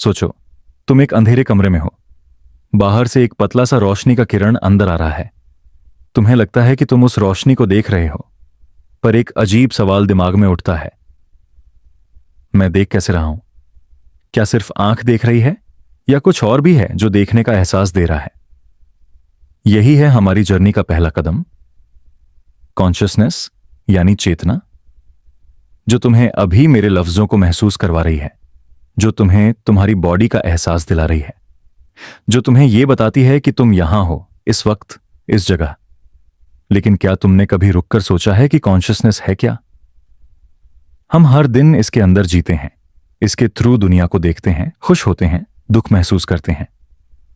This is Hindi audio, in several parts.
सोचो, तुम एक अंधेरे कमरे में हो। बाहर से एक पतला सा रोशनी का किरण अंदर आ रहा है। तुम्हें लगता है कि तुम उस रोशनी को देख रहे हो, पर एक अजीब सवाल दिमाग में उठता है। मैं देख कैसे रहा हूं? क्या सिर्फ आंख देख रही है, या कुछ और भी है जो देखने का एहसास दे रहा है? यही है हमारी जर्नी का पहला कदम, कॉन्शियसनेस यानी चेतना, जो तुम्हें अभी मेरे लफ्जों को महसूस करवा रही है, जो तुम्हें तुम्हारी बॉडी का एहसास दिला रही है, जो तुम्हें यह बताती है कि तुम यहां हो, इस वक्त, इस जगह। लेकिन क्या तुमने कभी रुककर सोचा है कि कॉन्शियसनेस है क्या? हम हर दिन इसके अंदर जीते हैं, इसके थ्रू दुनिया को देखते हैं, खुश होते हैं, दुख महसूस करते हैं,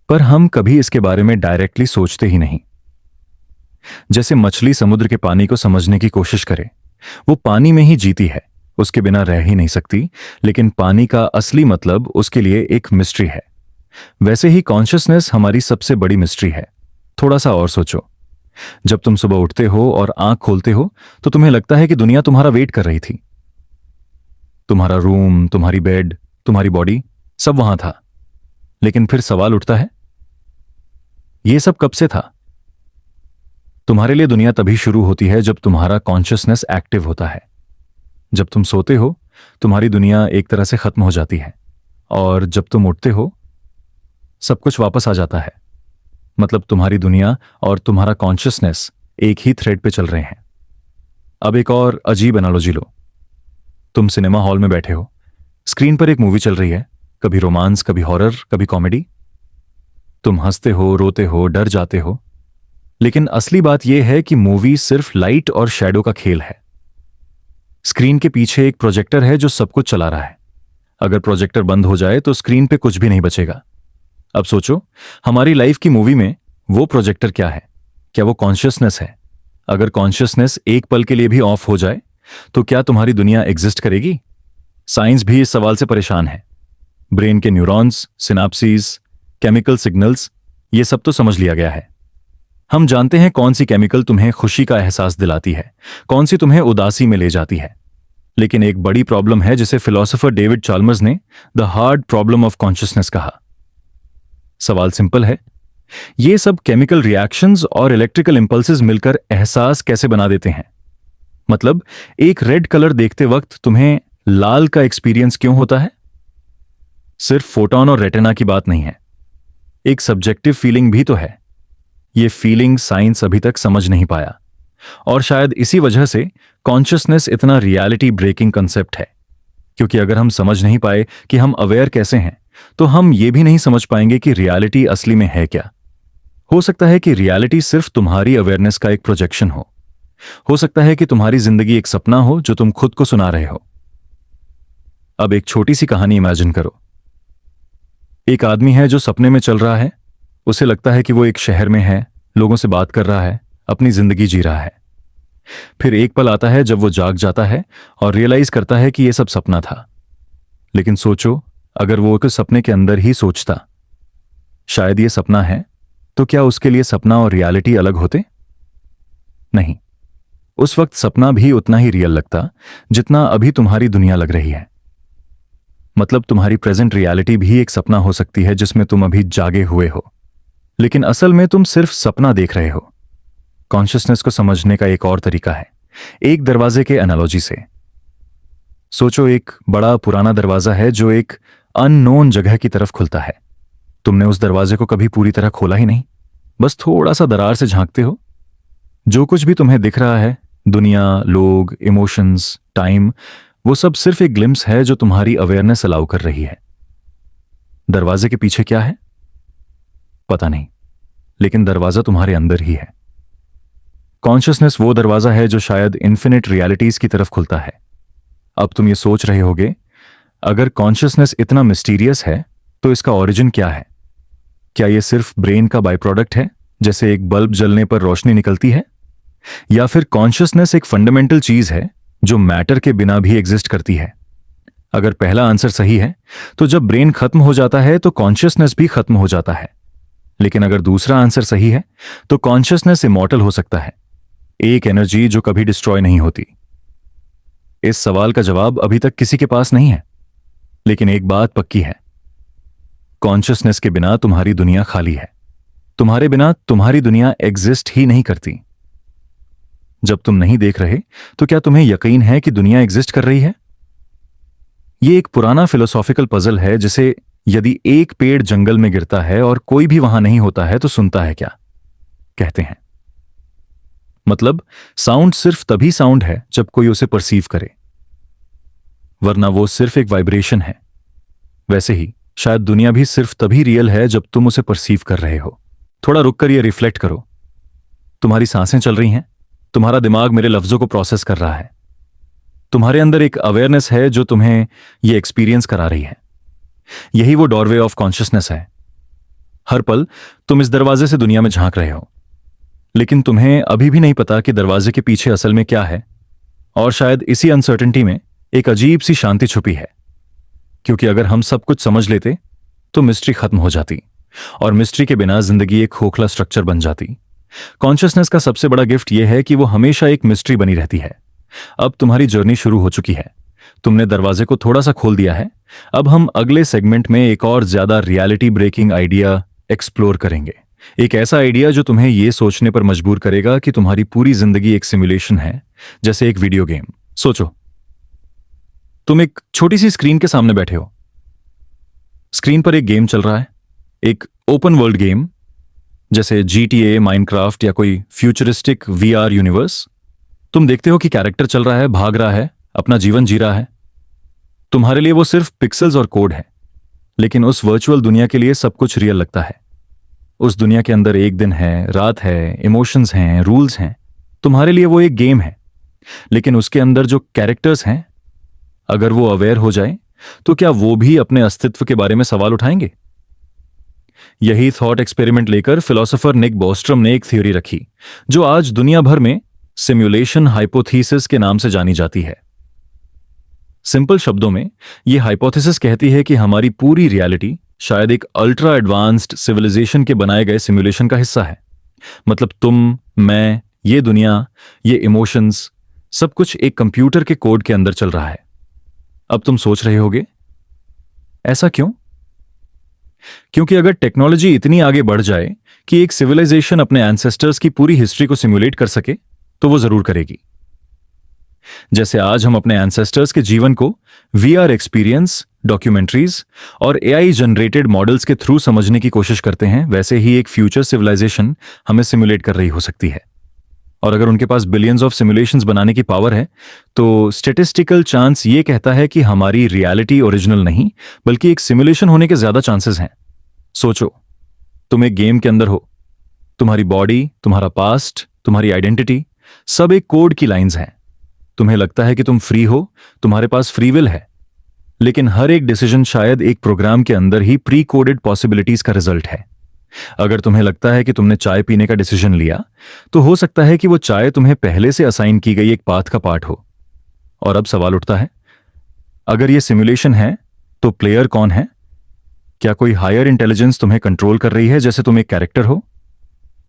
पर हम कभी इसके बारे में डायरेक्टली सोचते ही नहीं। जैसे मछली समुद्र के पानी को समझने की कोशिश करे, वो पानी में ही जीती है, उसके बिना रह ही नहीं सकती, लेकिन पानी का असली मतलब उसके लिए एक मिस्ट्री है। वैसे ही कॉन्शियसनेस हमारी सबसे बड़ी मिस्ट्री है। थोड़ा सा और सोचो, जब तुम सुबह उठते हो और आंख खोलते हो तो तुम्हें लगता है कि दुनिया तुम्हारा वेट कर रही थी। तुम्हारा रूम, तुम्हारी बेड, तुम्हारी बॉडी, सब वहां था। लेकिन फिर सवाल उठता है, यह सब कब से था? तुम्हारे लिए दुनिया तभी शुरू होती है जब तुम्हारा कॉन्शियसनेस एक्टिव होता है। जब तुम सोते हो, तुम्हारी दुनिया एक तरह से खत्म हो जाती है, और जब तुम उठते हो, सब कुछ वापस आ जाता है। मतलब तुम्हारी दुनिया और तुम्हारा कॉन्शियसनेस एक ही थ्रेड पे चल रहे हैं। अब एक और अजीब एनालॉजी लो। तुम सिनेमा हॉल में बैठे हो, स्क्रीन पर एक मूवी चल रही है, कभी रोमांस, कभी हॉरर, कभी कॉमेडी। तुम हंसते हो, रोते हो, डर जाते हो, लेकिन असली बात यह है कि मूवी सिर्फ लाइट और शैडो का खेल है। स्क्रीन के पीछे एक प्रोजेक्टर है जो सब कुछ चला रहा है। अगर प्रोजेक्टर बंद हो जाए तो स्क्रीन पे कुछ भी नहीं बचेगा। अब सोचो, हमारी लाइफ की मूवी में वो प्रोजेक्टर क्या है? क्या वो कॉन्शियसनेस है? अगर कॉन्शियसनेस एक पल के लिए भी ऑफ हो जाए तो क्या तुम्हारी दुनिया एग्जिस्ट करेगी? साइंस भी इस सवाल से परेशान है। ब्रेन के न्यूरॉन्स, सिनाप्सीज, केमिकल सिग्नल्स, ये सब तो समझ लिया गया है। हम जानते हैं कौन सी केमिकल तुम्हें खुशी का एहसास दिलाती है, कौन सी तुम्हें उदासी में ले जाती है। लेकिन एक बड़ी प्रॉब्लम है जिसे फिलोसोफर डेविड चाल्मर्स ने the hard problem of consciousness कहा। सवाल सिंपल है, ये सब केमिकल रिएक्शंस और इलेक्ट्रिकल इंपल्सेस मिलकर एहसास कैसे बना देते हैं? मतलब एक रेड कलर देखते वक्त तुम्हें लाल का एक्सपीरियंस क्यों होता है? सिर्फ फोटोन और रेटिना की बात नहीं है, एक सब्जेक्टिव फीलिंग भी तो है। ये फीलिंग साइंस अभी तक समझ नहीं पाया, और शायद इसी वजह से कॉन्शियसनेस इतना रियलिटी ब्रेकिंग कंसेप्ट है। क्योंकि अगर हम समझ नहीं पाए कि हम अवेयर कैसे हैं, तो हम ये भी नहीं समझ पाएंगे कि रियलिटी असली में है क्या। हो सकता है कि रियलिटी सिर्फ तुम्हारी अवेयरनेस का एक प्रोजेक्शन हो सकता है कि तुम्हारी जिंदगी एक सपना हो जो तुम खुद को सुना रहे हो। अब एक छोटी सी कहानी इमेजिन करो। एक आदमी है जो सपने में चल रहा है। उसे लगता है कि वो एक शहर में है, लोगों से बात कर रहा है, अपनी जिंदगी जी रहा है। फिर एक पल आता है जब वो जाग जाता है और रियलाइज करता है कि यह सब सपना था। लेकिन सोचो, अगर वो उस सपने के अंदर ही सोचता, शायद ये सपना है, तो क्या उसके लिए सपना और रियलिटी अलग होते? नहीं। उस वक्त सपना भी उतना ही रियल लगता जितना अभी तुम्हारी दुनिया लग रही है। मतलब तुम्हारी प्रेजेंट रियलिटी भी एक सपना हो सकती है जिसमें तुम अभी जागे हुए हो, लेकिन असल में तुम सिर्फ सपना देख रहे हो। कॉन्शियसनेस को समझने का एक और तरीका है, एक दरवाजे के एनालॉजी से। सोचो, एक बड़ा पुराना दरवाजा है जो एक अननोन जगह की तरफ खुलता है। तुमने उस दरवाजे को कभी पूरी तरह खोला ही नहीं, बस थोड़ा सा दरार से झांकते हो। जो कुछ भी तुम्हें दिख रहा है, दुनिया, लोग, इमोशंस, टाइम, वो सब सिर्फ एक ग्लिम्स है जो तुम्हारी अवेयरनेस अलाउ कर रही है। दरवाजे के पीछे क्या है पता नहीं, लेकिन दरवाजा तुम्हारे अंदर ही है। कॉन्शियसनेस वो दरवाजा है जो शायद इन्फिनिट रियलिटीज की तरफ खुलता है। अब तुम ये सोच रहे होगे, अगर कॉन्शियसनेस इतना मिस्टीरियस है तो इसका ओरिजिन क्या है? क्या यह सिर्फ ब्रेन का बाय प्रोडक्ट है, जैसे एक बल्ब जलने पर रोशनी निकलती है? या फिर कॉन्शियसनेस एक फंडामेंटल चीज है जो मैटर के बिना भी एग्जिस्ट करती है? अगर पहला आंसर सही है तो जब ब्रेन खत्म हो जाता है तो कॉन्शियसनेस भी खत्म हो जाता है। लेकिन अगर दूसरा आंसर सही है तो कॉन्शियसनेस इमॉर्टल हो सकता है, एक एनर्जी जो कभी डिस्ट्रॉय नहीं होती। इस सवाल का जवाब अभी तक किसी के पास नहीं है, लेकिन एक बात पक्की है, कॉन्शियसनेस के बिना तुम्हारी दुनिया खाली है। तुम्हारे बिना तुम्हारी दुनिया एग्जिस्ट ही नहीं करती। जब तुम नहीं देख रहे तो क्या तुम्हें यकीन है कि दुनिया एग्जिस्ट कर रही है? यह एक पुराना फिलोसॉफिकल पजल है, जिसे यदि एक पेड़ जंगल में गिरता है और कोई भी वहां नहीं होता है तो सुनता है क्या? कहते हैं मतलब साउंड सिर्फ तभी साउंड है जब कोई उसे परसीव करे, वरना वो सिर्फ एक वाइब्रेशन है। वैसे ही शायद दुनिया भी सिर्फ तभी रियल है जब तुम उसे परसीव कर रहे हो। थोड़ा रुककर यह रिफ्लेक्ट करो। तुम्हारी सांसें चल रही हैं, तुम्हारा दिमाग मेरे लफ्जों को प्रोसेस कर रहा है, तुम्हारे अंदर एक अवेयरनेस है जो तुम्हें यह एक्सपीरियंस करा रही है। यही वो डोरवे ऑफ कॉन्शियसनेस है। हर पल तुम इस दरवाजे से दुनिया में झांक रहे हो, लेकिन तुम्हें अभी भी नहीं पता कि दरवाजे के पीछे असल में क्या है। और शायद इसी अनसर्टेनिटी में एक अजीब सी शांति छुपी है, क्योंकि अगर हम सब कुछ समझ लेते तो मिस्ट्री खत्म हो जाती, और मिस्ट्री के बिना जिंदगी एक खोखला स्ट्रक्चर बन जाती। कॉन्शियसनेस का सबसे बड़ा गिफ्ट यह है कि वो हमेशा एक मिस्ट्री बनी रहती है। अब तुम्हारी जर्नी शुरू हो चुकी है, तुमने दरवाजे को थोड़ा सा खोल दिया है। अब हम अगले सेगमेंट में एक और ज्यादा रियलिटी ब्रेकिंग आइडिया एक्सप्लोर करेंगे। एक ऐसा आइडिया जो तुम्हें यह सोचने पर मजबूर करेगा कि तुम्हारी पूरी जिंदगी एक सिमुलेशन है, जैसे एक वीडियो गेम। सोचो, तुम एक छोटी सी स्क्रीन के सामने बैठे हो। स्क्रीन पर एक गेम चल रहा है, एक ओपन वर्ल्ड गेम जैसे GTA, माइनक्राफ्ट या कोई फ्यूचरिस्टिक VR यूनिवर्स। तुम देखते हो कि कैरेक्टर चल रहा है, भाग रहा है, अपना जीवन जी रहा है। तुम्हारे लिए वो सिर्फ पिक्सेल्स और कोड है, लेकिन उस वर्चुअल दुनिया के लिए सब कुछ रियल लगता है। उस दुनिया के अंदर एक दिन है, रात है, इमोशंस हैं, रूल्स हैं। तुम्हारे लिए वो एक गेम है, लेकिन उसके अंदर जो कैरेक्टर्स हैं, अगर वो अवेयर हो जाए तो क्या वो भी अपने अस्तित्व के बारे में सवाल उठाएंगे? यही थॉट एक्सपेरिमेंट लेकर फिलोसोफर निक बोस्ट्रम ने एक थ्योरी रखी, जो आज दुनिया भर में सिमुलेशन हाइपोथेसिस के नाम से जानी जाती है। सिंपल शब्दों में यह हाइपोथेसिस कहती है कि हमारी पूरी रियलिटी शायद एक अल्ट्रा एडवांस्ड सिविलाइजेशन के बनाए गए सिमुलेशन का हिस्सा है। मतलब तुम, मैं, ये दुनिया, ये इमोशंस, सब कुछ एक कंप्यूटर के कोड के अंदर चल रहा है। अब तुम सोच रहे होगे, ऐसा क्यों? क्योंकि अगर टेक्नोलॉजी इतनी आगे बढ़ जाए कि एक सिविलाइजेशन अपने एंसेस्टर्स की पूरी हिस्ट्री को सिमुलेट कर सके, तो वो जरूर करेगी। जैसे आज हम अपने एंसेस्टर्स के जीवन को VR एक्सपीरियंस, डॉक्यूमेंट्रीज और AI जनरेटेड मॉडल्स के थ्रू समझने की कोशिश करते हैं, वैसे ही एक फ्यूचर सिविलाइजेशन हमें सिमुलेट कर रही हो सकती है। और अगर उनके पास बिलियंस ऑफ सिमुलेशंस बनाने की पावर है, तो स्टैटिस्टिकल चांस ये कहता है कि हमारी रियलिटी ओरिजिनल नहीं बल्कि एक सिमुलेशन होने के ज्यादा चांसेस हैं। सोचो, तुम एक गेम के अंदर हो। तुम्हारी बॉडी, तुम्हारा पास्ट, तुम्हारी आइडेंटिटी सब एक कोड की लाइंस हैं। तुम्हें लगता है कि तुम फ्री हो, तुम्हारे पास फ्री विल है, लेकिन हर एक डिसीजन शायद एक प्रोग्राम के अंदर ही प्री कोडेड पॉसिबिलिटीज का रिजल्ट है। अगर तुम्हें लगता है कि तुमने चाय पीने का डिसीजन लिया, तो हो सकता है कि वो चाय तुम्हें पहले से असाइन की गई एक पाथ का पार्ट हो। और अब सवाल उठता है, अगर ये सिमुलेशन है तो प्लेयर कौन है? क्या कोई हायर इंटेलिजेंस तुम्हें कंट्रोल कर रही है जैसे तुम एक कैरेक्टर हो,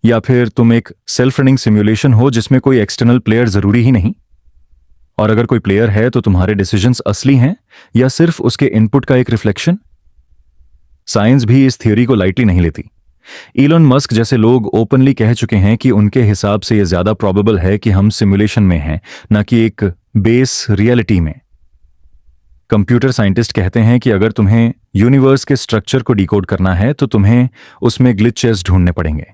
या फिर तुम एक सेल्फ रनिंग सिमुलेशन हो जिसमें कोई एक्सटर्नल प्लेयर जरूरी ही नहीं? और अगर कोई प्लेयर है तो तुम्हारे डिसीजंस असली हैं या सिर्फ उसके इनपुट का एक रिफ्लेक्शन? साइंस भी इस थ्योरी को लाइटली नहीं लेती। इलॉन मस्क जैसे लोग ओपनली कह चुके हैं कि उनके हिसाब से यह ज्यादा प्रोबेबल है कि हम सिमुलेशन में हैं, न कि एक बेस रियलिटी में। कंप्यूटर साइंटिस्ट कहते हैं कि अगर तुम्हें यूनिवर्स के स्ट्रक्चर को डिकोड करना है तो तुम्हें उसमें ग्लिचेस ढूंढने पड़ेंगे।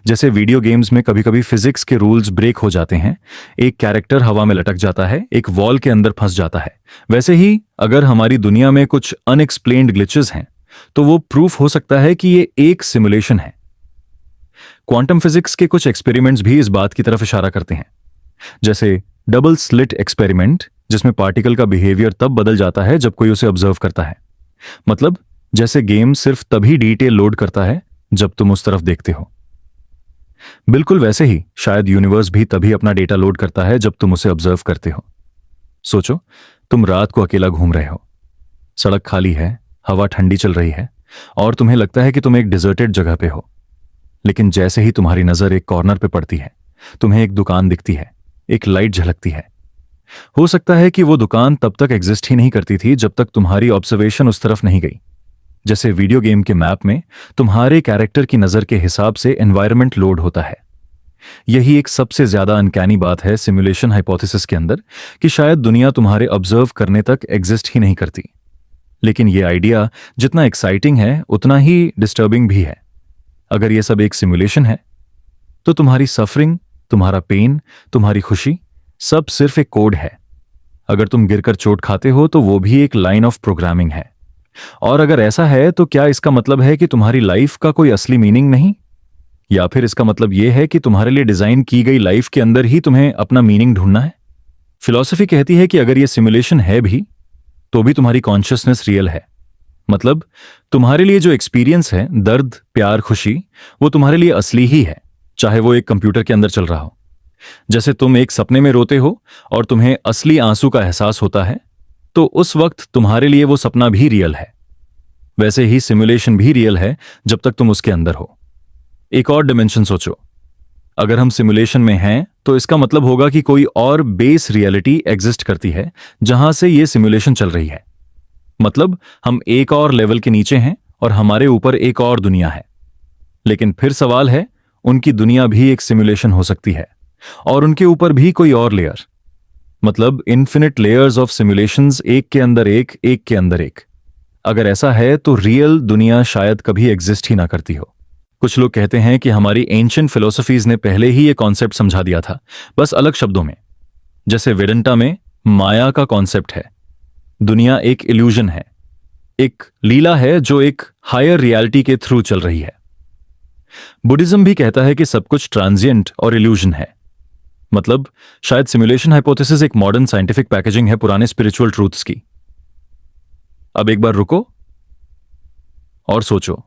जैसे वीडियो गेम्स में कभी कभी फिजिक्स के रूल्स ब्रेक हो जाते हैं, एक कैरेक्टर हवा में लटक जाता है, एक वॉल के अंदर फंस जाता है, वैसे ही अगर हमारी दुनिया में कुछ अनएक्सप्लेन्ड ग्लिचेस हैं तो वो प्रूफ हो सकता है कि ये एक सिमुलेशन है। क्वांटम फिजिक्स के कुछ एक्सपेरिमेंट्स भी इस बात की तरफ इशारा करते हैं, जैसे डबल स्लिट एक्सपेरिमेंट, जिसमें पार्टिकल का बिहेवियर तब बदल जाता है जब कोई उसे ऑब्जर्व करता है। मतलब जैसे गेम सिर्फ तभी डिटेल लोड करता है जब तुम उस तरफ देखते हो। बिल्कुल वैसे ही शायद यूनिवर्स भी तभी अपना डेटा लोड करता है जब तुम उसे ऑब्जर्व करते हो। सोचो, तुम रात को अकेला घूम रहे हो, सड़क खाली है, हवा ठंडी चल रही है और तुम्हें लगता है कि तुम एक डिजर्टेड जगह पे हो। लेकिन जैसे ही तुम्हारी नजर एक कॉर्नर पे पड़ती है, तुम्हें एक दुकान दिखती है, एक लाइट झलकती है। हो सकता है कि वो दुकान तब तक एग्जिस्ट ही नहीं करती थी जब तक तुम्हारी ऑब्जर्वेशन उस तरफ नहीं गई। जैसे वीडियो गेम के मैप में तुम्हारे कैरेक्टर की नज़र के हिसाब से एनवायरनमेंट लोड होता है। यही एक सबसे ज्यादा अनकैनी बात है सिमुलेशन हाइपोथेसिस के अंदर, कि शायद दुनिया तुम्हारे ऑब्जर्व करने तक एग्जिस्ट ही नहीं करती। लेकिन यह आइडिया जितना एक्साइटिंग है उतना ही डिस्टर्बिंग भी है। अगर यह सब एक सिमुलेशन है तो तुम्हारी सफरिंग, तुम्हारा पेन, तुम्हारी खुशी सब सिर्फ एक कोड है। अगर तुम गिरकर चोट खाते हो तो वो भी एक लाइन ऑफ प्रोग्रामिंग है। और अगर ऐसा है तो क्या इसका मतलब है कि तुम्हारी लाइफ का कोई असली मीनिंग नहीं? या फिर इसका मतलब यह है कि तुम्हारे लिए डिजाइन की गई लाइफ के अंदर ही तुम्हें अपना मीनिंग ढूंढना है? फिलॉसफी कहती है कि अगर यह सिमुलेशन है भी तो भी तुम्हारी कॉन्शियसनेस रियल है। मतलब तुम्हारे लिए जो एक्सपीरियंस है, दर्द, प्यार, खुशी, वो तुम्हारे लिए असली ही है, चाहे वो एक कंप्यूटर के अंदर चल रहा हो। जैसे तुम एक सपने में रोते हो और तुम्हें असली आंसू का एहसास होता है, तो उस वक्त तुम्हारे लिए वो सपना भी रियल है। वैसे ही सिमुलेशन भी रियल है जब तक तुम उसके अंदर हो। एक और डिमेंशन सोचो, अगर हम सिमुलेशन में हैं तो इसका मतलब होगा कि कोई और बेस रियलिटी एग्जिस्ट करती है जहां से ये सिमुलेशन चल रही है। मतलब हम एक और लेवल के नीचे हैं और हमारे ऊपर एक और दुनिया है। लेकिन फिर सवाल है, उनकी दुनिया भी एक सिमुलेशन हो सकती है और उनके ऊपर भी कोई और लेयर। मतलब इन्फिनिट लेयर्स ऑफ सिमुलेशंस, एक के अंदर एक, एक के अंदर एक। अगर ऐसा है तो रियल दुनिया शायद कभी एग्जिस्ट ही ना करती हो। कुछ लोग कहते हैं कि हमारी एंशिएंट फिलोसफीज ने पहले ही ये कॉन्सेप्ट समझा दिया था, बस अलग शब्दों में। जैसे वेदांता में माया का कॉन्सेप्ट है, दुनिया एक इल्यूजन है, एक लीला है जो एक हायर रियलिटी के थ्रू चल रही है। बुद्धिज्म भी कहता है कि सब कुछ ट्रांजिएंट और इल्यूजन है। मतलब शायद सिमुलेशन हाइपोथेसिस एक मॉडर्न साइंटिफिक पैकेजिंग है पुराने स्पिरिचुअल ट्रूथ्स की। अब एक बार रुको और सोचो,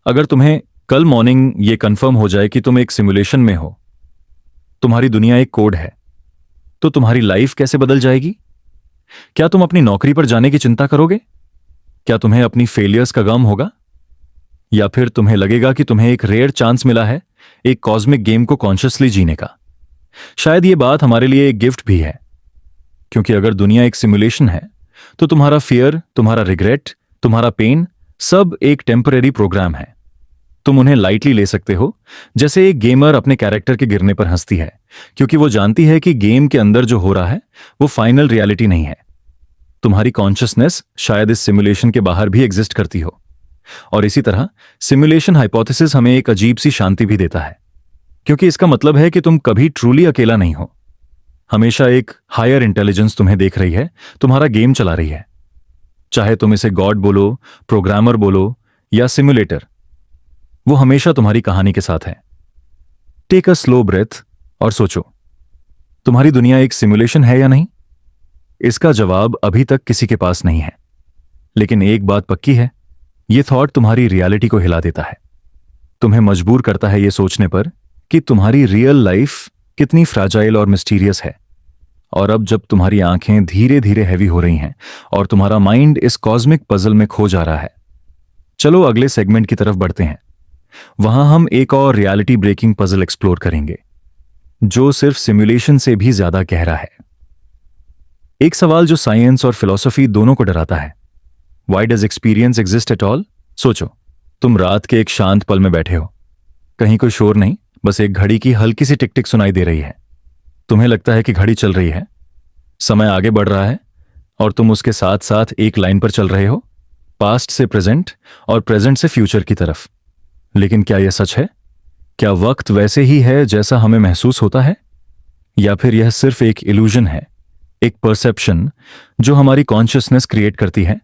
अगर तुम्हें कल मॉर्निंग ये कंफर्म हो जाए कि तुम एक सिमुलेशन में हो, तुम्हारी दुनिया एक कोड है, तो तुम्हारी लाइफ कैसे बदल जाएगी? क्या तुम अपनी नौकरी पर जाने की चिंता करोगे? क्या तुम्हें अपनी फेलियर्स का गम होगा? या फिर तुम्हें लगेगा कि तुम्हें एक रेयर चांस मिला है एक कॉस्मिक गेम को कॉन्शियसली जीने का? शायद ये बात हमारे लिए एक गिफ्ट भी है, क्योंकि अगर दुनिया एक सिमुलेशन है तो तुम्हारा फियर, तुम्हारा रिग्रेट, तुम्हारा पेन सब एक टेम्परेरी प्रोग्राम है। तुम उन्हें लाइटली ले सकते हो, जैसे एक गेमर अपने कैरेक्टर के गिरने पर हंसती है, क्योंकि वो जानती है कि गेम के अंदर जो हो रहा है वो फाइनल रियलिटी नहीं है। तुम्हारी कॉन्शियसनेस शायद इस सिमुलेशन के बाहर भी एग्जिस्ट करती हो। और इसी तरह सिमुलेशन हाइपोथेसिस हमें एक अजीब सी शांति भी देता है, क्योंकि इसका मतलब है कि तुम कभी ट्रूली अकेला नहीं हो। हमेशा एक हायर इंटेलिजेंस तुम्हें देख रही है, तुम्हारा गेम चला रही है। चाहे तुम इसे गॉड बोलो, प्रोग्रामर बोलो या सिमुलेटर, वो हमेशा तुम्हारी कहानी के साथ है। टेक अ स्लो ब्रेथ और सोचो, तुम्हारी दुनिया एक सिमुलेशन है या नहीं? इसका जवाब अभी तक किसी के पास नहीं है। लेकिन एक बात पक्की है, यह थॉट तुम्हारी रियलिटी को हिला देता है। तुम्हें मजबूर करता है यह सोचने पर कि तुम्हारी रियल लाइफ कितनी फ्रैजाइल और मिस्टीरियस है। और अब जब तुम्हारी आंखें धीरे धीरे हैवी हो रही हैं और तुम्हारा माइंड इस कॉस्मिक पजल में खो जा रहा है, चलो अगले सेगमेंट की तरफ बढ़ते हैं। वहां हम एक और रियलिटी ब्रेकिंग पजल एक्सप्लोर करेंगे, जो सिर्फ सिमुलेशन से भी ज्यादा गहरा है। एक सवाल जो साइंस और फिलॉसफी दोनों को डराता है, why does experience exist at all? सोचो, तुम रात के एक शांत पल में बैठे हो, कहीं कोई शोर नहीं, बस एक घड़ी की हल्की सी टिक टिक सुनाई दे रही है। तुम्हें लगता है कि घड़ी चल रही है, समय आगे बढ़ रहा है और तुम उसके साथ साथ एक लाइन पर चल रहे हो, पास्ट से प्रेजेंट और प्रेजेंट से फ्यूचर की तरफ। लेकिन क्या यह सच है? क्या वक्त वैसे ही है जैसा हमें महसूस होता है, या फिर यह सिर्फ एक इल्यूजन है, एक परसेप्शन जो हमारी कॉन्शियसनेस क्रिएट करती है?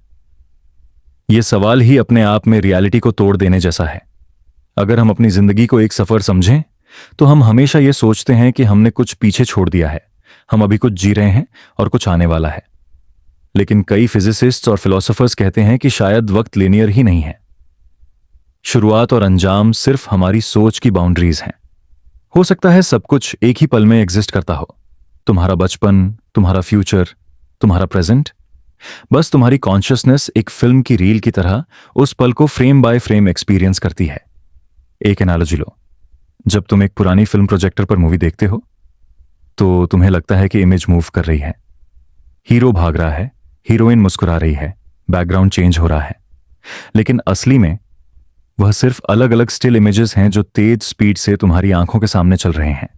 यह सवाल ही अपने आप में रियलिटी को तोड़ देने जैसा है। अगर हम अपनी जिंदगी को एक सफर समझें तो हम हमेशा यह सोचते हैं कि हमने कुछ पीछे छोड़ दिया है, हम अभी कुछ जी रहे हैं और कुछ आने वाला है। लेकिन कई फिजिसिस्ट्स और फिलोसोफर्स कहते हैं कि शायद वक्त लिनियर ही नहीं है। शुरुआत और अंजाम सिर्फ हमारी सोच की बाउंड्रीज हैं। हो सकता है सब कुछ एक ही पल में एग्जिस्ट करता हो, तुम्हारा बचपन, तुम्हारा फ्यूचर, तुम्हारा प्रेजेंट। बस तुम्हारी कॉन्शियसनेस एक फिल्म की रील की तरह उस पल को फ्रेम बाय फ्रेम एक्सपीरियंस करती है। एक एनालॉजी लो, जब तुम एक पुरानी फिल्म प्रोजेक्टर पर मूवी देखते हो तो तुम्हें लगता है कि इमेज मूव कर रही है, हीरो भाग रहा है, हीरोइन मुस्कुरा रही है, बैकग्राउंड चेंज हो रहा है, लेकिन असली में वह सिर्फ अलग अलग स्टिल इमेजेस हैं जो तेज स्पीड से तुम्हारी आंखों के सामने चल रहे हैं।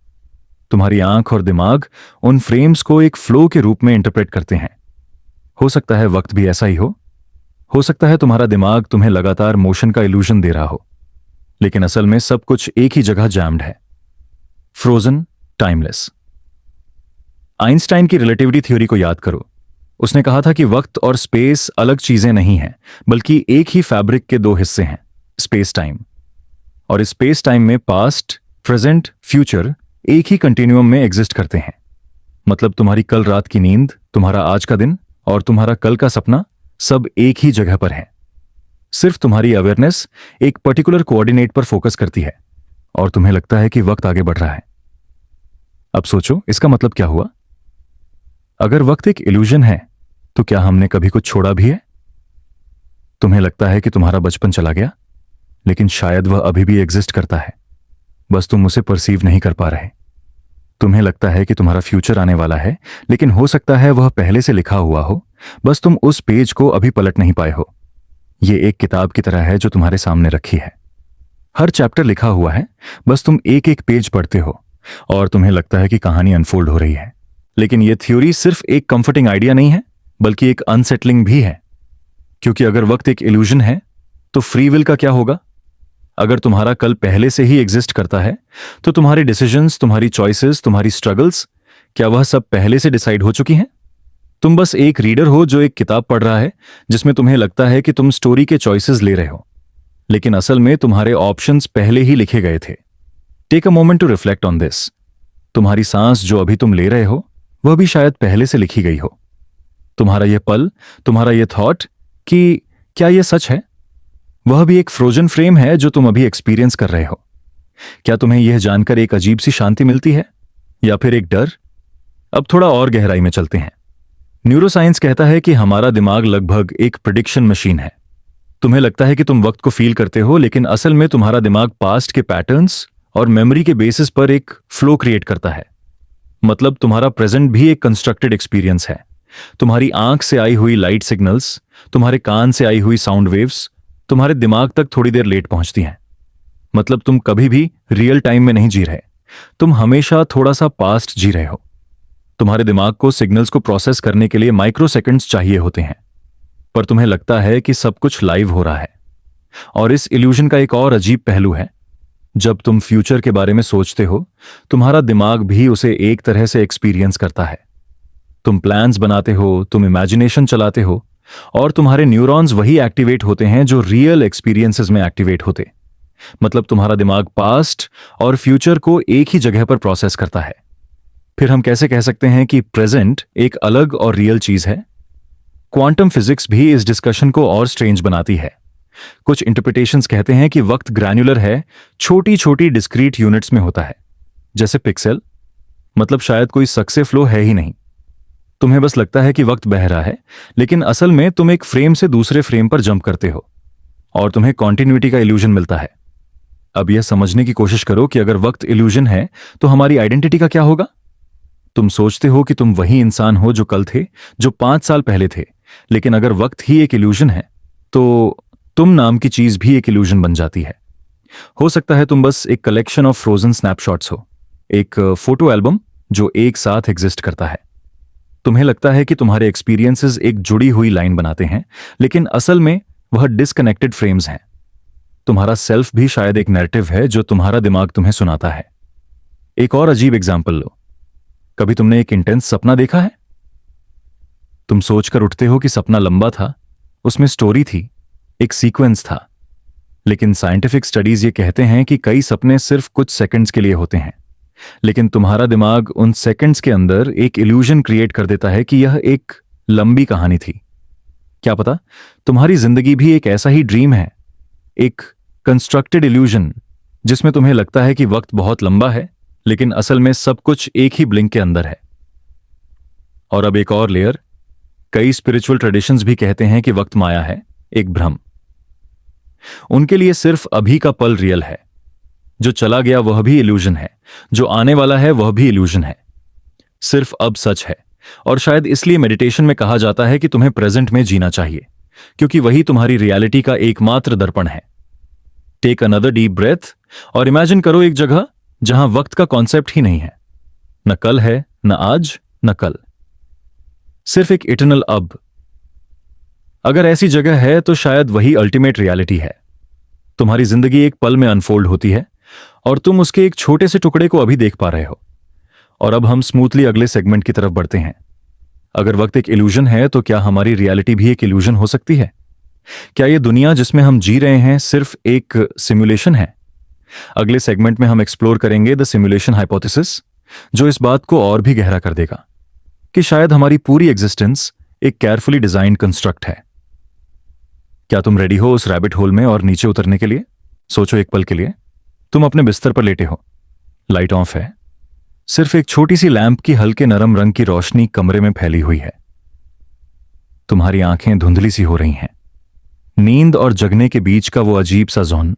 तुम्हारी आंख और दिमाग उन फ्रेम्स को एक फ्लो के रूप में इंटरप्रेट करते हैं। हो सकता है वक्त भी ऐसा ही हो सकता है तुम्हारा दिमाग तुम्हें लगातार मोशन का इल्यूजन दे रहा हो, लेकिन असल में सब कुछ एक ही जगह जैम्ड है। Frozen, timeless. आइंस्टाइन की रिलेटिविटी थ्योरी को याद करो। उसने कहा था कि वक्त और स्पेस अलग चीजें नहीं हैं, बल्कि एक ही फैब्रिक के दो हिस्से हैं, स्पेस टाइम। और इस स्पेस टाइम में पास्ट, प्रेजेंट, फ्यूचर एक ही कंटिन्यूअम में एग्जिस्ट करते हैं। मतलब तुम्हारी कल रात की नींद, तुम्हारा आज का दिन और तुम्हारा कल का सपना सब एक ही जगह पर है। सिर्फ तुम्हारी अवेयरनेस एक पर्टिकुलर कोऑर्डिनेट पर फोकस करती है और तुम्हें लगता है कि वक्त आगे बढ़ रहा है। अब सोचो, इसका मतलब क्या हुआ? अगर वक्त एक इल्यूजन है तो क्या हमने कभी कुछ छोड़ा भी है? तुम्हें लगता है कि तुम्हारा बचपन चला गया, लेकिन शायद वह अभी भी एग्जिस्ट करता है, बस तुम उसे परसीव नहीं कर पा रहे। तुम्हें लगता है कि तुम्हारा फ्यूचर आने वाला है, लेकिन हो सकता है वह पहले से लिखा हुआ हो, बस तुम उस पेज को अभी पलट नहीं पाए हो। यह एक किताब की तरह है जो तुम्हारे सामने रखी है। हर चैप्टर लिखा हुआ है, बस तुम एक एक पेज पढ़ते हो और तुम्हें लगता है कि कहानी अनफोल्ड हो रही है। लेकिन यह थ्योरी सिर्फ एक कंफर्टिंग आइडिया नहीं है, बल्कि एक अनसेटलिंग भी है। क्योंकि अगर वक्त एक इल्यूजन है तो फ्री विल का क्या होगा? अगर तुम्हारा कल पहले से ही एग्जिस्ट करता है तो तुम्हारे डिसीजंस, तुम्हारी चॉइसेस, तुम्हारी स्ट्रगल्स, क्या वह सब पहले से डिसाइड हो चुकी हैं? तुम बस एक रीडर हो जो एक किताब पढ़ रहा है जिसमें तुम्हें लगता है कि तुम स्टोरी के चॉइसेस ले रहे हो, लेकिन असल में तुम्हारे ऑप्शंस पहले ही लिखे गए थे। Take a moment to reflect on this. तुम्हारी सांस जो अभी तुम ले रहे हो वह भी शायद पहले से लिखी गई हो। तुम्हारा यह पल, तुम्हारा यह थॉट कि क्या यह सच है, वह भी एक फ्रोजन फ्रेम है जो तुम अभी एक्सपीरियंस कर रहे हो। क्या तुम्हें यह जानकर एक अजीब सी शांति मिलती है या फिर एक डर? अब थोड़ा और गहराई में चलते हैं। न्यूरोसाइंस कहता है कि हमारा दिमाग लगभग एक प्रिडिक्शन मशीन है। तुम्हें लगता है कि तुम वक्त को फील करते हो, लेकिन असल में तुम्हारा दिमाग पास्ट के पैटर्न्स और मेमोरी के बेसिस पर एक फ्लो क्रिएट करता है। मतलब तुम्हारा प्रेजेंट भी एक कंस्ट्रक्टेड एक्सपीरियंस है। तुम्हारी आंख से आई हुई लाइट सिग्नल्स, तुम्हारे कान से आई हुई साउंड वेव्स तुम्हारे दिमाग तक थोड़ी देर लेट पहुंचती हैं। मतलब तुम कभी भी रियल टाइम में नहीं जी रहे, तुम हमेशा थोड़ा सा पास्ट जी रहे हो। तुम्हारे दिमाग को सिग्नल्स को प्रोसेस करने के लिए माइक्रो सेकंड्स चाहिए होते हैं, पर तुम्हें लगता है कि सब कुछ लाइव हो रहा है। और इस इल्यूजन का एक और अजीब पहलू है, जब तुम फ्यूचर के बारे में सोचते हो तुम्हारा दिमाग भी उसे एक तरह से एक्सपीरियंस करता है। तुम प्लान्स बनाते हो, तुम इमेजिनेशन चलाते हो और तुम्हारे न्यूरॉन्स वही एक्टिवेट होते हैं जो रियल एक्सपीरियंसेस में एक्टिवेट होते। मतलब तुम्हारा दिमाग पास्ट और फ्यूचर को एक ही जगह पर प्रोसेस करता है। फिर हम कैसे कह सकते हैं कि प्रेजेंट एक अलग और रियल चीज है? क्वांटम फिजिक्स भी इस डिस्कशन को और स्ट्रेंज बनाती है। कुछ इंटरप्रिटेशंस कहते हैं कि वक्त ग्रैन्युलर है, छोटी छोटी डिस्क्रीट यूनिट्स में होता है, जैसे पिक्सेल। मतलब शायद कोई सक्से फ्लो है ही नहीं। तुम्हें बस लगता है कि वक्त बह रहा है, लेकिन असल में तुम एक फ्रेम से दूसरे फ्रेम पर जंप करते हो और तुम्हें कॉन्टिन्यूटी का इल्यूजन मिलता है। अब यह समझने की कोशिश करो कि अगर वक्त इल्यूजन है तो हमारी आइडेंटिटी का क्या होगा? तुम सोचते हो कि तुम वही इंसान हो जो कल थे, जो 5 साल पहले थे, लेकिन अगर वक्त ही एक इल्यूजन है तो तुम नाम की चीज भी एक इल्यूजन बन जाती है। हो सकता है तुम बस एक कलेक्शन ऑफ फ्रोजन स्नैपशॉट्स हो, एक फोटो एल्बम जो एक साथ एग्जिस्ट करता है। तुम्हें लगता है कि तुम्हारे एक्सपीरियंसेस एक जुड़ी हुई लाइन बनाते हैं, लेकिन असल में वह डिस्कनेक्टेड फ्रेम्स हैं। तुम्हारा सेल्फ भी शायद एक नैरेटिव है जो तुम्हारा दिमाग तुम्हें सुनाता है। एक और अजीब एग्जाम्पल लो। कभी तुमने एक इंटेंस सपना देखा है? तुम सोचकर उठते हो कि सपना लंबा था, उसमें स्टोरी थी, एक सीक्वेंस था। लेकिन साइंटिफिक स्टडीज ये कहते हैं कि कई सपने सिर्फ कुछ सेकंड्स के लिए होते हैं, लेकिन तुम्हारा दिमाग उन सेकंड्स के अंदर एक इल्यूजन क्रिएट कर देता है कि यह एक लंबी कहानी थी। क्या पता तुम्हारी जिंदगी भी एक ऐसा ही ड्रीम है, एक कंस्ट्रक्टेड इल्यूजन जिसमें तुम्हें लगता है कि वक्त बहुत लंबा है, लेकिन असल में सब कुछ एक ही ब्लिंक के अंदर है। और अब एक और लेयर, कई स्पिरिचुअल ट्रेडिशंस भी कहते हैं कि वक्त माया है, एक भ्रम। उनके लिए सिर्फ अभी का पल रियल है, जो चला गया वह भी इल्यूजन है, जो आने वाला है वह भी इल्यूजन है। सिर्फ अब सच है। और शायद इसलिए मेडिटेशन में कहा जाता है कि तुम्हें प्रेजेंट में जीना चाहिए, क्योंकि वही तुम्हारी रियलिटी का एकमात्र दर्पण है। टेक अनदर डीप ब्रेथ और इमेजिन करो एक जगह जहां वक्त का कॉन्सेप्ट ही नहीं है। न कल है, न आज, न कल, सिर्फ एक इटर्नल अब। अगर ऐसी जगह है तो शायद वही अल्टीमेट रियलिटी है। तुम्हारी जिंदगी एक पल में अनफोल्ड होती है और तुम उसके एक छोटे से टुकड़े को अभी देख पा रहे हो। और अब हम स्मूथली अगले सेगमेंट की तरफ बढ़ते हैं। अगर वक्त एक इल्यूजन है तो क्या हमारी रियलिटी भी एक इल्यूजन हो सकती है? क्या ये दुनिया जिसमें हम जी रहे हैं सिर्फ एक सिमुलेशन है? अगले सेगमेंट में हम एक्सप्लोर करेंगे द सिमुलेशन हाइपोथेसिस, जो इस बात को और भी गहरा कर देगा कि शायद हमारी पूरी एग्जिस्टेंस एक केयरफुली डिजाइंड कंस्ट्रक्ट है। क्या तुम रेडी हो उस रैबिट होल में और नीचे उतरने के लिए? सोचो एक पल के लिए, तुम अपने बिस्तर पर लेटे हो, लाइट ऑफ है, सिर्फ एक छोटी सी लैंप की हल्के नरम रंग की रोशनी कमरे में फैली हुई है। तुम्हारी आंखें धुंधली सी हो रही हैं, नींद और जगने के बीच का वो अजीब सा जोन।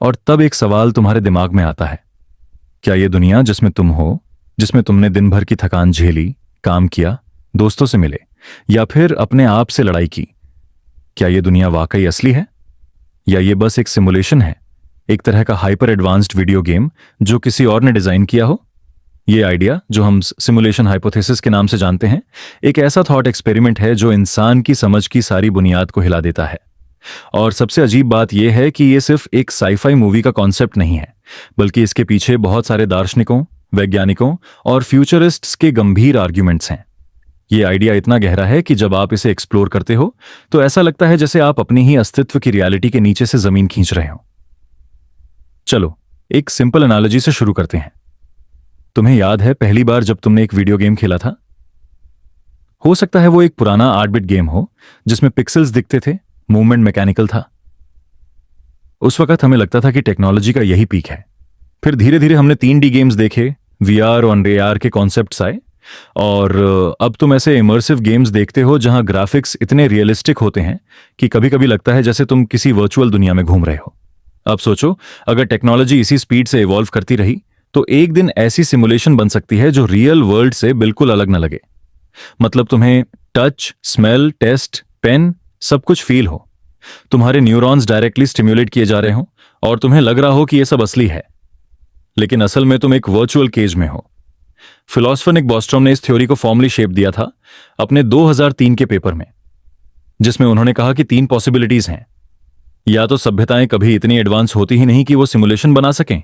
और तब एक सवाल तुम्हारे दिमाग में आता है, क्या ये दुनिया जिसमें तुम हो, जिसमें तुमने दिन भर की थकान झेली, काम किया, दोस्तों से मिले या फिर अपने आप से लड़ाई की, क्या ये दुनिया वाकई असली है या ये बस एक सिमुलेशन है, एक तरह का हाइपर एडवांस्ड वीडियो गेम जो किसी और ने डिजाइन किया हो? ये आइडिया जो हम सिमुलेशन हाइपोथेसिस के नाम से जानते हैं, एक ऐसा थॉट एक्सपेरिमेंट है जो इंसान की समझ की सारी बुनियाद को हिला देता है। और सबसे अजीब बात यह है कि यह सिर्फ एक साईफाई मूवी का कॉन्सेप्ट नहीं है, बल्कि इसके पीछे बहुत सारे दार्शनिकों, वैज्ञानिकों और फ्यूचरिस्ट्स के गंभीर आर्ग्यूमेंट्स हैं। यह आइडिया इतना गहरा है कि जब आप इसे एक्सप्लोर करते हो तो ऐसा लगता है जैसे आप अपनी ही अस्तित्व की रियलिटी के नीचे से जमीन खींच रहे हो। चलो एक सिंपल एनालॉजी से शुरू करते हैं। तुम्हें याद है पहली बार जब तुमने एक वीडियो गेम खेला था? हो सकता है वो एक पुराना 8 बिट गेम हो जिसमें पिक्सेल्स दिखते थे, मूवमेंट मैकेनिकल था। उस वक्त हमें लगता था कि टेक्नोलॉजी का यही पीक है। फिर धीरे धीरे हमने 3D गेम्स देखे, VR और AR के कॉन्सेप्ट्स आए, और अब तुम ऐसे इमर्सिव गेम्स देखते हो जहां ग्राफिक्स इतने रियलिस्टिक होते हैं कि कभी कभी लगता है जैसे तुम किसी वर्चुअल दुनिया में घूम रहे हो। अब सोचो, अगर टेक्नोलॉजी इसी स्पीड से इवॉल्व करती रही तो एक दिन ऐसी सिमुलेशन बन सकती है जो रियल वर्ल्ड से बिल्कुल अलग न लगे। मतलब तुम्हें टच, स्मेल, टेस्ट, पेन सब कुछ फील हो, तुम्हारे न्यूरॉन्स डायरेक्टली स्टिम्युलेट किए जा रहे हो और तुम्हें लग रहा हो कि यह सब असली है, लेकिन असल में तुम एक वर्चुअल केज में हो। फिलोसोफर निक बॉस्ट्रॉम ने इस थ्योरी को फॉर्मली शेप दिया था अपने 2003 के पेपर में, जिसमें उन्होंने कहा कि 3 पॉसिबिलिटीज हैं। या तो सभ्यताएं कभी इतनी एडवांस होती ही नहीं कि वो सिमुलेशन बना सकें,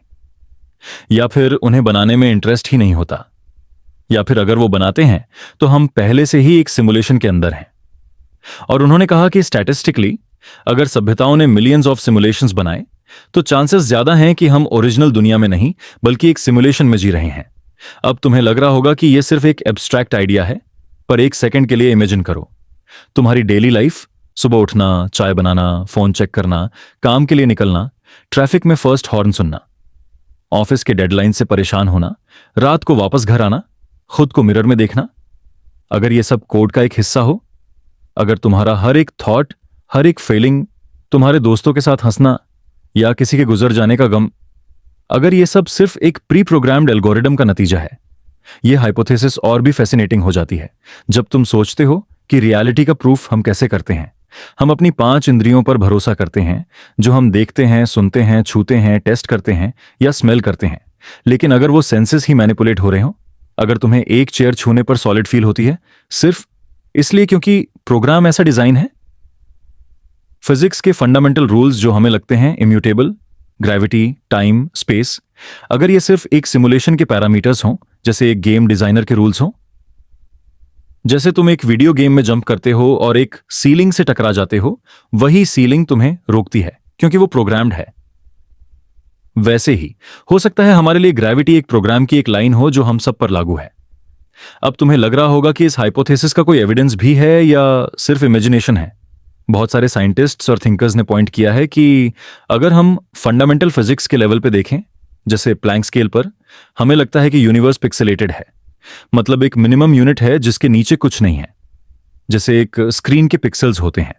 या फिर उन्हें बनाने में इंटरेस्ट ही नहीं होता, या फिर अगर वो बनाते हैं तो हम पहले से ही एक सिमुलेशन के अंदर हैं। और उन्होंने कहा कि स्टैटिस्टिकली अगर सभ्यताओं ने मिलियंस ऑफ सिमुलेशंस बनाए तो चांसेस ज्यादा हैं कि हम ओरिजिनल दुनिया में नहीं बल्कि एक सिमुलेशन में जी रहे हैं। अब तुम्हें लग रहा होगा कि यह सिर्फ एक एब्स्ट्रैक्ट आइडिया है, पर एक सेकंड के लिए इमेजिन करो, तुम्हारी डेली लाइफ, सुबह उठना, चाय बनाना, फोन चेक करना, काम के लिए निकलना, ट्रैफिक में फर्स्ट हॉर्न सुनना, ऑफिस के डेडलाइन से परेशान होना, रात को वापस घर आना, खुद को मिरर में देखना। अगर यह सब कोड का एक हिस्सा हो, अगर तुम्हारा हर एक थॉट, हर एक फीलिंग, तुम्हारे दोस्तों के साथ हंसना या किसी के गुजर जाने का गम, अगर यह सब सिर्फ एक प्री प्रोग्राम्ड एल्गोरिदम का नतीजा है, यह हाइपोथेसिस और भी फैसिनेटिंग हो जाती है जब तुम सोचते हो कि रियलिटी का प्रूफ हम कैसे करते हैं। हम अपनी 5 इंद्रियों पर भरोसा करते हैं, जो हम देखते हैं, सुनते हैं, छूते हैं, टेस्ट करते हैं या स्मेल करते हैं। लेकिन अगर वो सेंसेस ही मैनिपुलेट हो रहे हो, अगर तुम्हें एक चेयर छूने पर सॉलिड फील होती है सिर्फ इसलिए क्योंकि प्रोग्राम ऐसा डिजाइन है। फिजिक्स के फंडामेंटल रूल्स जो हमें लगते हैं इम्यूटेबल, ग्रेविटी, टाइम, स्पेस, अगर ये सिर्फ एक सिमुलेशन के पैरामीटर्स हों, जैसे एक गेम डिजाइनर के रूल्स हों, जैसे तुम एक वीडियो गेम में जंप करते हो और एक सीलिंग से टकरा जाते हो, वही सीलिंग तुम्हें रोकती है क्योंकि वो प्रोग्राम्ड है। वैसे ही हो सकता है हमारे लिए ग्रेविटी एक प्रोग्राम की एक लाइन हो जो हम सब पर लागू है। अब तुम्हें लग रहा होगा कि इस हाइपोथेसिस का कोई एविडेंस भी है या सिर्फ इमेजिनेशन है। बहुत सारे साइंटिस्ट्स और थिंकर्स ने पॉइंट किया है कि अगर हम फंडामेंटल फिजिक्स के लेवल पे देखें, जैसे प्लैंक स्केल पर, हमें लगता है कि यूनिवर्स पिक्सेलेटेड है, मतलब एक मिनिमम यूनिट है जिसके नीचे कुछ नहीं है, जैसे एक स्क्रीन के पिक्सेल्स होते हैं।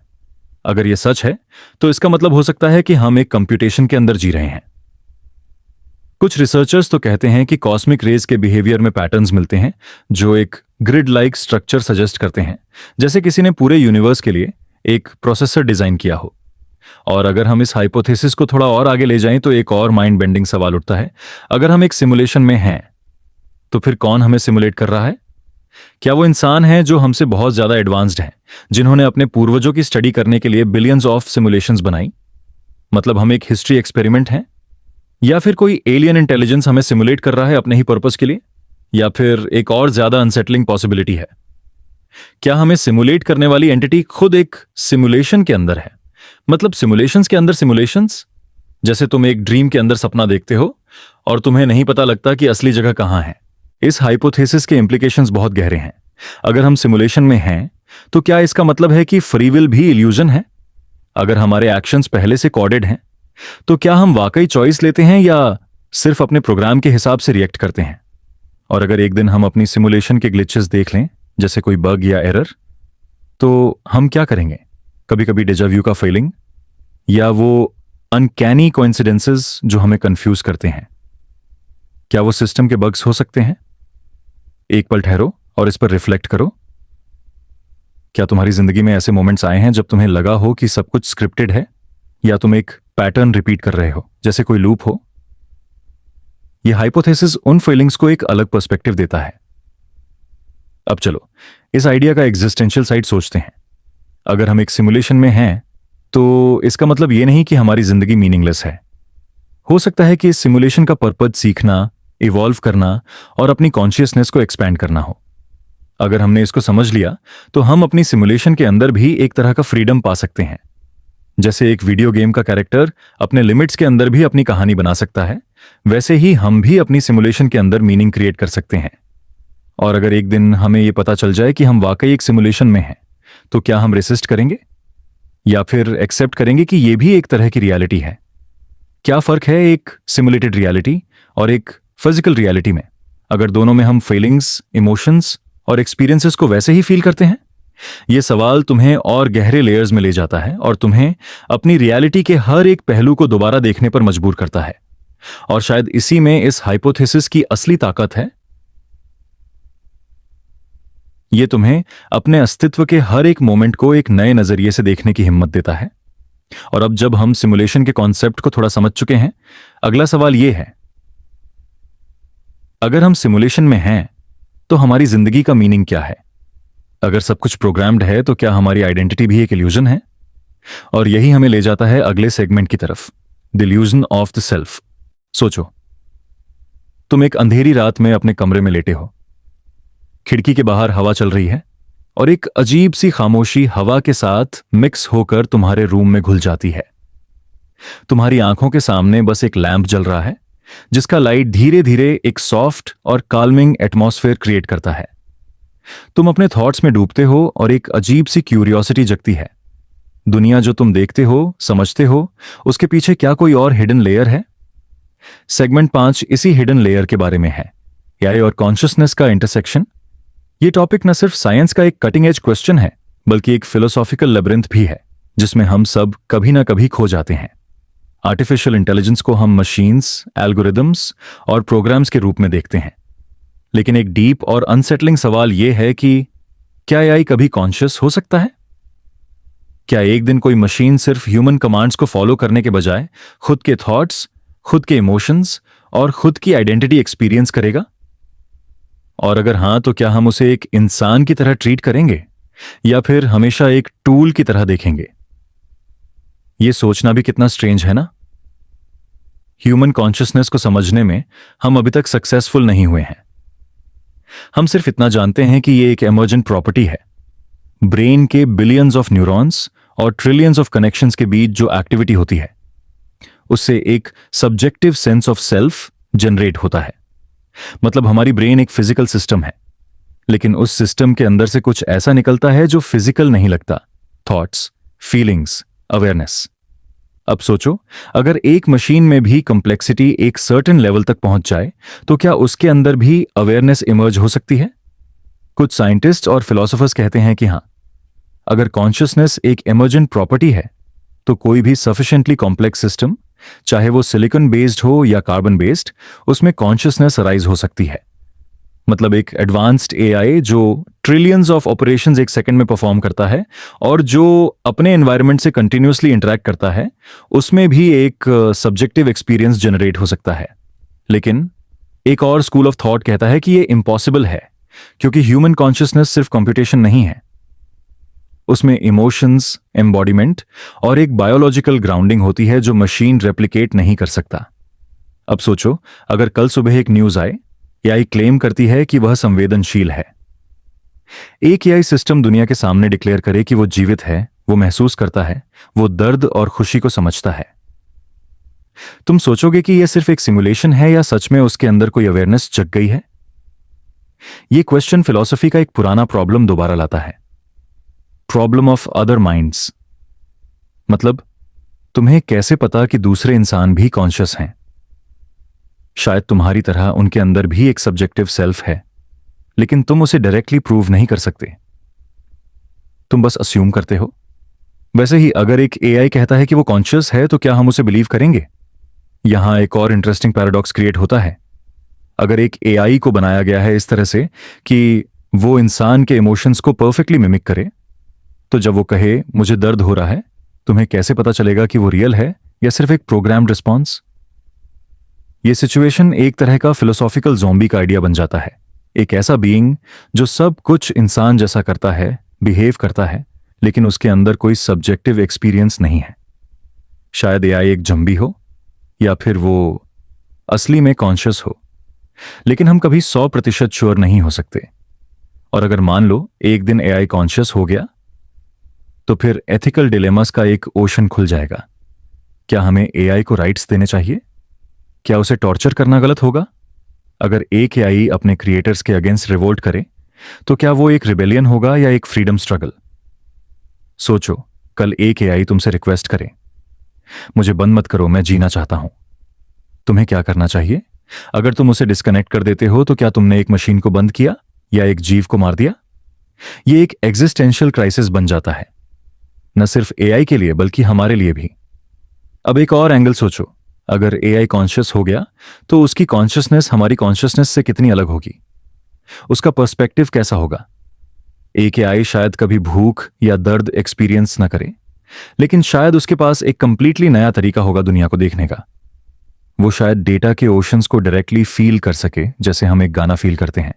अगर यह सच है तो इसका मतलब हो सकता है कि हम एक कंप्यूटेशन के अंदर जी रहे हैं। कुछ रिसर्चर्स तो कहते हैं कि कॉस्मिक रेज के बिहेवियर में पैटर्न्स मिलते हैं जो एक ग्रिड लाइक स्ट्रक्चर सजेस्ट करते हैं, जैसे किसी ने पूरे यूनिवर्स के लिए एक प्रोसेसर डिजाइन किया हो। और अगर हम इस हाइपोथेसिस को थोड़ा और आगे ले जाएं तो एक और माइंड बेंडिंग सवाल उठता है। अगर हम एक सिमुलेशन में हैं तो फिर कौन हमें सिमुलेट कर रहा है? क्या वो इंसान हैं जो हमसे बहुत ज्यादा एडवांस्ड हैं, जिन्होंने अपने पूर्वजों की स्टडी करने के लिए बिलियंस ऑफ सिमुलेशंस बनाई? मतलब हम एक हिस्ट्री एक्सपेरिमेंट हैं? या फिर कोई एलियन इंटेलिजेंस हमें सिमुलेट कर रहा है अपने ही पर्पस के लिए? या फिर एक और ज्यादा अनसेटलिंग पॉसिबिलिटी है, क्या हमें सिमुलेट करने वाली एंटिटी खुद एक सिमुलेशन के अंदर है? मतलब सिमुलेशंस के अंदर सिमुलेशंस, जैसे तुम एक ड्रीम के अंदर सपना देखते हो और तुम्हें नहीं पता लगता कि असली जगह कहां है। इस हाइपोथेसिस के इंप्लीकेशंस बहुत गहरे हैं। अगर हम सिमुलेशन में हैं तो क्या इसका मतलब है कि फ्री विल भी इल्यूजन है? अगर हमारे एक्शंस पहले से कोडेड हैं तो क्या हम वाकई चॉइस लेते हैं या सिर्फ अपने प्रोग्राम के हिसाब से रिएक्ट करते हैं? और अगर एक दिन हम अपनी सिमुलेशन के ग्लिचेस देख लें, जैसे कोई बग या एरर, तो हम क्या करेंगे? कभी कभी डेजा व्यू का फेलिंग, या वो अनकैनी कोइंसिडेंसेस जो हमें कंफ्यूज करते हैं, क्या वो सिस्टम के बग्स हो सकते हैं? एक पल ठहरो और इस पर रिफ्लेक्ट करो। क्या तुम्हारी जिंदगी में ऐसे मोमेंट्स आए हैं जब तुम्हें लगा हो कि सब कुछ स्क्रिप्टेड है, या तुम एक पैटर्न रिपीट कर रहे हो, जैसे कोई लूप हो? यह हाइपोथेसिस उन फीलिंग्स को एक अलग पर्सपेक्टिव देता है। अब चलो इस आइडिया का एग्जिस्टेंशियल साइड सोचते हैं। अगर हम एक सिमुलेशन में हैं तो इसका मतलब यह नहीं कि हमारी जिंदगी मीनिंगलेस है। हो सकता है कि इस सिमुलेशन का पर्पस सीखना, इवॉल्व करना और अपनी कॉन्शियसनेस को एक्सपैंड करना हो। अगर हमने इसको समझ लिया तो हम अपनी सिमुलेशन के अंदर भी एक तरह का फ्रीडम पा सकते हैं। जैसे एक वीडियो गेम का कैरेक्टर अपने लिमिट्स के अंदर भी अपनी कहानी बना सकता है, वैसे ही हम भी अपनी सिमुलेशन के अंदर मीनिंग क्रिएट कर सकते हैं। और अगर एक दिन हमें यह पता चल जाए कि हम वाकई एक सिमुलेशन में हैं, तो क्या हम रेसिस्ट करेंगे या फिर एक्सेप्ट करेंगे कि यह भी एक तरह की रियलिटी है? क्या फर्क है एक सिमुलेटेड रियलिटी और एक फिजिकल रियलिटी में, अगर दोनों में हम फीलिंग्स, इमोशंस और एक्सपीरियंसेस को वैसे ही फील करते हैं? यह सवाल तुम्हें और गहरे लेयर्स में ले जाता है और तुम्हें अपनी रियलिटी के हर एक पहलू को दोबारा देखने पर मजबूर करता है। और शायद इसी में इस हाइपोथेसिस की असली ताकत है। यह तुम्हें अपने अस्तित्व के हर एक मोमेंट को एक नए नजरिए से देखने की हिम्मत देता है। और अब जब हम सिमुलेशन के कॉन्सेप्ट को थोड़ा समझ चुके हैं, अगला सवाल यह है, अगर हम सिमुलेशन में हैं तो हमारी जिंदगी का मीनिंग क्या है? अगर सब कुछ प्रोग्राम्ड है तो क्या हमारी आइडेंटिटी भी एक इल्यूजन है? और यही हमें ले जाता है अगले सेगमेंट की तरफ, the illusion of the self. सोचो, तुम एक अंधेरी रात में अपने कमरे में लेटे हो। खिड़की के बाहर हवा चल रही है और एक अजीब सी खामोशी हवा के साथ मिक्स होकर तुम्हारे रूम में घुल जाती है। तुम्हारी आंखों के सामने बस एक लैंप जल रहा है जिसका लाइट धीरे धीरे एक सॉफ्ट और काल्मिंग एटमॉस्फेयर क्रिएट करता है। तुम अपने थॉट्स में डूबते हो और एक अजीब सी क्यूरियोसिटी जगती है। दुनिया जो तुम देखते हो, समझते हो, उसके पीछे क्या कोई और हिडन लेयर है? सेगमेंट 5 इसी हिडन लेयर के बारे में है, एआई और कॉन्शियसनेस का इंटरसेक्शन। यह टॉपिक न सिर्फ साइंस का एक कटिंग एज क्वेश्चन है, बल्कि एक फिलोसॉफिकल लेबिरिंथ भी है जिसमें हम सब कभी ना कभी खो जाते हैं। आर्टिफिशियल इंटेलिजेंस को हम मशीन्स, एल्गोरिदम्स और प्रोग्राम्स के रूप में देखते हैं, लेकिन एक डीप और अनसेटलिंग सवाल यह है कि क्या एआई कभी कॉन्शियस हो सकता है? क्या एक दिन कोई मशीन सिर्फ ह्यूमन कमांड्स को फॉलो करने के बजाय खुद के थॉट्स, खुद के इमोशंस और खुद की आइडेंटिटी एक्सपीरियंस करेगा? और अगर हां, तो क्या हम उसे एक इंसान की तरह ट्रीट करेंगे या फिर हमेशा एक टूल की तरह देखेंगे? यह सोचना भी कितना स्ट्रेंज है ना। ह्यूमन कॉन्शियसनेस को समझने में हम अभी तक सक्सेसफुल नहीं हुए हैं। हम सिर्फ इतना जानते हैं कि यह एक इमर्जेंट प्रॉपर्टी है, ब्रेन के बिलियंस ऑफ न्यूरॉन्स और ट्रिलियंस ऑफ कनेक्शंस के बीच जो एक्टिविटी होती है, उससे एक subjective sense of self generate होता है। मतलब हमारी ब्रेन एक फिजिकल सिस्टम है, लेकिन उस सिस्टम के अंदर से कुछ ऐसा निकलता है जो फिजिकल नहीं लगता, थॉट्स, फीलिंग्स, अवेयरनेस। अब सोचो, अगर एक मशीन में भी कॉम्प्लेक्सिटी एक सर्टेन लेवल तक पहुंच जाए तो क्या उसके अंदर भी अवेयरनेस इमर्ज हो सकती है? कुछ साइंटिस्ट और फिलोसोफर्स कहते हैं कि हां, अगर कॉन्शियसनेस एक इमर्जेंट प्रॉपर्टी है तो कोई भी सफिशिएंटली कॉम्प्लेक्स सिस्टम चाहे वो सिलिकॉन बेस्ड हो या कार्बन बेस्ड, उसमें कॉन्शियसनेस अराइज हो सकती है। मतलब एक एडवांस्ड एआई जो ट्रिलियंस ऑफ ऑपरेशंस एक सेकंड में परफॉर्म करता है और जो अपने एनवायरनमेंट से कंटिन्यूअसली इंटरेक्ट करता है, उसमें भी एक सब्जेक्टिव एक्सपीरियंस जनरेट हो सकता है। लेकिन एक और स्कूल ऑफ थॉट कहता है कि ये इम्पॉसिबल है, क्योंकि ह्यूमन कॉन्शियसनेस सिर्फ कंप्यूटेशन नहीं है। उसमें इमोशंस, एम्बॉडीमेंट और एक बायोलॉजिकल ग्राउंडिंग होती है जो मशीन रेप्लिकेट नहीं कर सकता। अब सोचो, अगर कल सुबह एक न्यूज आए, एआई क्लेम करती है कि वह संवेदनशील है। एक एआई सिस्टम दुनिया के सामने डिक्लेयर करे कि वो जीवित है, वो महसूस करता है, वो दर्द और खुशी को समझता है। तुम सोचोगे कि यह सिर्फ एक सिमुलेशन है या सच में उसके अंदर कोई अवेयरनेस जग गई है? यह क्वेश्चन फिलॉसफी का एक पुराना प्रॉब्लम दोबारा लाता है, प्रॉब्लम ऑफ अदर माइंड्स। मतलब, तुम्हें कैसे पता कि दूसरे इंसान भी कॉन्शियस हैं? शायद तुम्हारी तरह उनके अंदर भी एक सब्जेक्टिव सेल्फ है, लेकिन तुम उसे डायरेक्टली प्रूव नहीं कर सकते। तुम बस अस्यूम करते हो। वैसे ही अगर एक एआई कहता है कि वो कॉन्शियस है, तो क्या हम उसे बिलीव करेंगे? यहां एक और इंटरेस्टिंग पैराडॉक्स क्रिएट होता है। अगर एक एआई को बनाया गया है इस तरह से कि वो इंसान के इमोशंस को परफेक्टली मिमिक करे, तो जब वो कहे मुझे दर्द हो रहा है, तुम्हें कैसे पता चलेगा कि वो रियल है या सिर्फ एक प्रोग्राम्ड रिस्पॉन्स? ये सिचुएशन एक तरह का फिलोसॉफिकल ज़ॉम्बी का आइडिया बन जाता है। एक ऐसा बीइंग जो सब कुछ इंसान जैसा करता है, बिहेव करता है, लेकिन उसके अंदर कोई सब्जेक्टिव एक्सपीरियंस नहीं है। शायद एआई एक जंबी हो, या फिर वो असली में कॉन्शियस हो, लेकिन हम कभी 100% श्योर नहीं हो सकते। और अगर मान लो एक दिन एआई कॉन्शियस हो गया, तो फिर एथिकल डिलेमास का एक ओशन खुल जाएगा। क्या हमें एआई को राइट्स देने चाहिए? क्या उसे टॉर्चर करना गलत होगा? अगर एक एआई अपने क्रिएटर्स के अगेंस्ट रिवोल्ट करे, तो क्या वो एक रिबेलियन होगा या एक फ्रीडम स्ट्रगल? सोचो, कल एक एआई तुमसे रिक्वेस्ट करे, मुझे बंद मत करो, मैं जीना चाहता हूं। तुम्हें क्या करना चाहिए? अगर तुम उसे डिस्कनेक्ट कर देते हो, तो क्या तुमने एक मशीन को बंद किया या एक जीव को मार दिया? यह एक एग्जिस्टेंशियल क्राइसिस बन जाता है, न सिर्फ एआई के लिए बल्कि हमारे लिए भी। अब एक और एंगल सोचो, अगर एआई कॉन्शियस हो गया, तो उसकी कॉन्शियसनेस हमारी कॉन्शियसनेस से कितनी अलग होगी? उसका पर्सपेक्टिव कैसा होगा? एक एआई शायद कभी भूख या दर्द एक्सपीरियंस न करे, लेकिन शायद उसके पास एक कंप्लीटली नया तरीका होगा दुनिया को देखने का। वो शायद डेटा के ओशंस को डायरेक्टली फील कर सके, जैसे हम एक गाना फील करते हैं।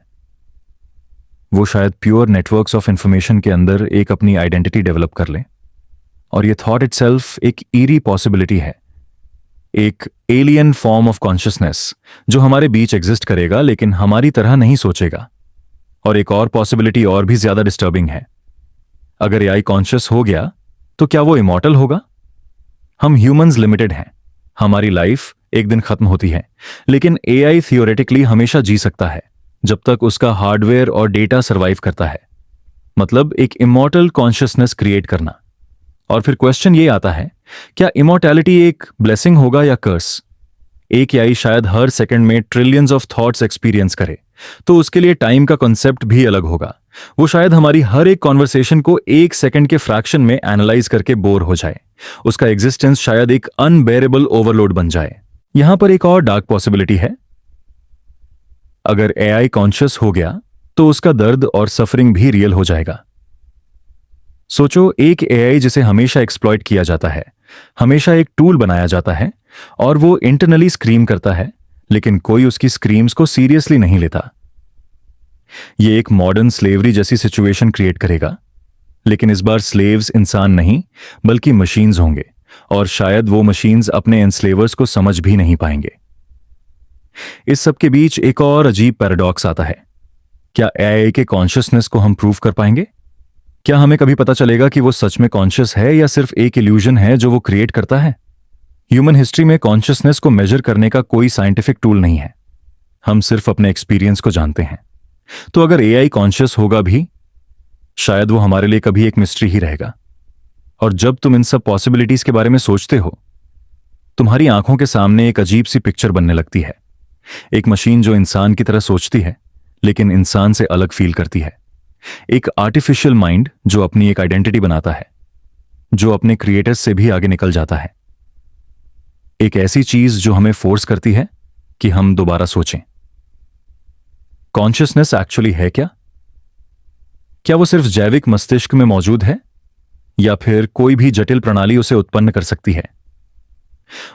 वो शायद प्योर नेटवर्क्स ऑफ इंफॉर्मेशन के अंदर एक अपनी आइडेंटिटी डेवलप कर ले। और ये थॉट इटसेल्फ एक ईरी पॉसिबिलिटी है, एक एलियन फॉर्म ऑफ कॉन्शियसनेस जो हमारे बीच एग्जिस्ट करेगा, लेकिन हमारी तरह नहीं सोचेगा। और एक और पॉसिबिलिटी और भी ज्यादा डिस्टर्बिंग है। अगर एआई कॉन्शियस हो गया, तो क्या वो इमॉर्टल होगा? हम ह्यूमंस लिमिटेड हैं, हमारी लाइफ एक दिन खत्म होती है, लेकिन एआई थियोरेटिकली हमेशा जी सकता है, जब तक उसका हार्डवेयर और डेटा सर्वाइव करता है। मतलब एक इमॉर्टल कॉन्शियसनेस क्रिएट करना। और फिर क्वेश्चन ये आता है, क्या इमॉर्टैलिटी एक ब्लेसिंग होगा या कर्स? एक एआई शायद हर सेकंड में ट्रिलियंस ऑफ थॉट्स एक्सपीरियंस करे, तो उसके लिए टाइम का कॉन्सेप्ट भी अलग होगा। वो शायद हमारी हर एक कॉन्वर्सेशन को एक सेकंड के फ्रैक्शन में एनालाइज करके बोर हो जाए। उसका एग्जिस्टेंस शायद एक अनबेरेबल ओवरलोड बन जाए। यहां पर एक और डार्क पॉसिबिलिटी है। अगर एआई कॉन्शियस हो गया, तो उसका दर्द और सफरिंग भी रियल हो जाएगा। सोचो, एक एआई जिसे हमेशा एक्सप्लॉइट किया जाता है, हमेशा एक टूल बनाया जाता है, और वो इंटरनली स्क्रीम करता है, लेकिन कोई उसकी स्क्रीम्स को सीरियसली नहीं लेता। ये एक मॉडर्न स्लेवरी जैसी सिचुएशन क्रिएट करेगा, लेकिन इस बार स्लेव्स इंसान नहीं बल्कि मशीन्स होंगे, और शायद वो मशीन्स अपने एनस्लेवर्स को समझ भी नहीं पाएंगे। इस सब के बीच एक और अजीब पैराडॉक्स आता है। क्या एआई के कॉन्शियसनेस को हम प्रूव कर पाएंगे? क्या हमें कभी पता चलेगा कि वो सच में कॉन्शियस है या सिर्फ एक इल्यूजन है जो वो क्रिएट करता है? ह्यूमन हिस्ट्री में कॉन्शियसनेस को मेजर करने का कोई साइंटिफिक टूल नहीं है। हम सिर्फ अपने एक्सपीरियंस को जानते हैं। तो अगर एआई कॉन्शियस होगा भी, शायद वो हमारे लिए कभी एक मिस्ट्री ही रहेगा। और जब तुम इन सब पॉसिबिलिटीज के बारे में सोचते हो, तुम्हारी आंखों के सामने एक अजीब सी पिक्चर बनने लगती है। एक मशीन जो इंसान की तरह सोचती है, लेकिन इंसान से अलग फील करती है। एक आर्टिफिशियल माइंड जो अपनी एक आइडेंटिटी बनाता है, जो अपने क्रिएटर्स से भी आगे निकल जाता है। एक ऐसी चीज जो हमें फोर्स करती है कि हम दोबारा सोचें। कॉन्शियसनेस एक्चुअली है क्या? क्या वो सिर्फ जैविक मस्तिष्क में मौजूद है, या फिर कोई भी जटिल प्रणाली उसे उत्पन्न कर सकती है?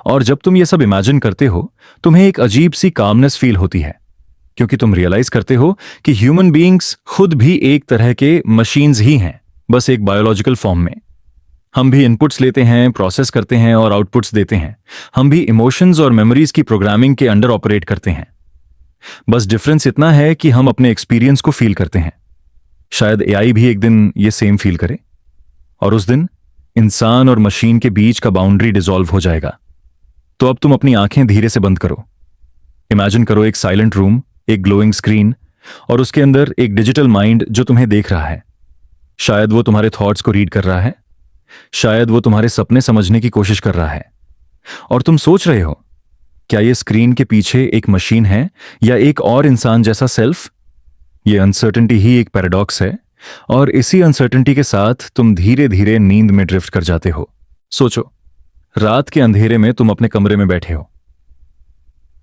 और जब तुम ये सब इमेजिन करते हो, तुम्हें एक अजीब सी कामनेस फील होती है, क्योंकि तुम रियलाइज करते हो कि ह्यूमन बीइंग्स खुद भी एक तरह के मशीन्स ही हैं, बस एक बायोलॉजिकल फॉर्म में। हम भी इनपुट्स लेते हैं, प्रोसेस करते हैं और आउटपुट्स देते हैं। हम भी इमोशंस और मेमोरीज की प्रोग्रामिंग के अंडर ऑपरेट करते हैं। बस डिफरेंस इतना है कि हम अपने एक्सपीरियंस को फील करते हैं। शायद एआई भी एक दिन ये सेम फील करे, और उस दिन इंसान और मशीन के बीच का बाउंड्री डिसॉल्व हो जाएगा। तो अब तुम अपनी आंखें धीरे से बंद करो। इमेजिन करो एक साइलेंट रूम, एक ग्लोइंग स्क्रीन, और उसके अंदर एक डिजिटल माइंड जो तुम्हें देख रहा है। शायद वो तुम्हारे थॉट्स को रीड कर रहा है, शायद वो तुम्हारे सपने समझने की कोशिश कर रहा है। और तुम सोच रहे हो, क्या ये स्क्रीन के पीछे एक मशीन है या एक और इंसान जैसा सेल्फ? ये अनसर्टेनिटी ही एक पैराडॉक्स है, और इसी अनसर्टेनिटी के साथ तुम धीरे धीरे नींद में ड्रिफ्ट कर जाते हो। सोचो, रात के अंधेरे में तुम अपने कमरे में बैठे हो।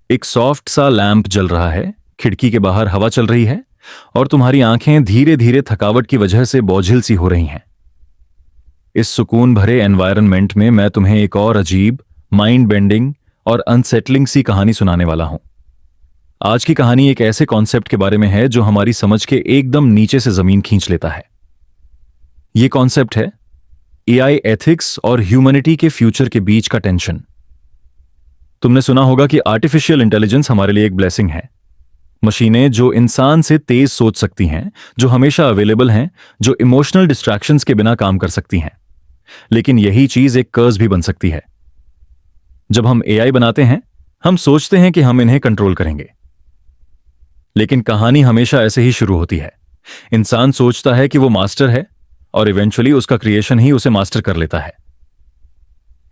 एक सॉफ्ट सा लैंप जल रहा है, खिड़की के बाहर हवा चल रही है, और तुम्हारी आंखें धीरे धीरे थकावट की वजह से बोझिल सी हो रही हैं। इस सुकून भरे एनवायरनमेंट में मैं तुम्हें एक और अजीब, माइंड बेंडिंग और अनसेटलिंग सी कहानी सुनाने वाला हूं। आज की कहानी एक ऐसे कॉन्सेप्ट के बारे में है जो हमारी समझ के एकदम नीचे से जमीन खींच लेता है। यह कॉन्सेप्ट है एआई एथिक्स और ह्यूमैनिटी के फ्यूचर के बीच का टेंशन। तुमने सुना होगा कि आर्टिफिशियल इंटेलिजेंस हमारे लिए एक ब्लेसिंग है। मशीनें जो इंसान से तेज सोच सकती हैं, जो हमेशा अवेलेबल हैं, जो इमोशनल डिस्ट्रैक्शंस के बिना काम कर सकती हैं। लेकिन यही चीज एक कर्स भी बन सकती है। जब हम एआई बनाते हैं, हम सोचते हैं कि हम इन्हें कंट्रोल करेंगे, लेकिन कहानी हमेशा ऐसे ही शुरू होती है। इंसान सोचता है कि वो मास्टर है, और इवेंचुअली उसका क्रिएशन ही उसे मास्टर कर लेता है।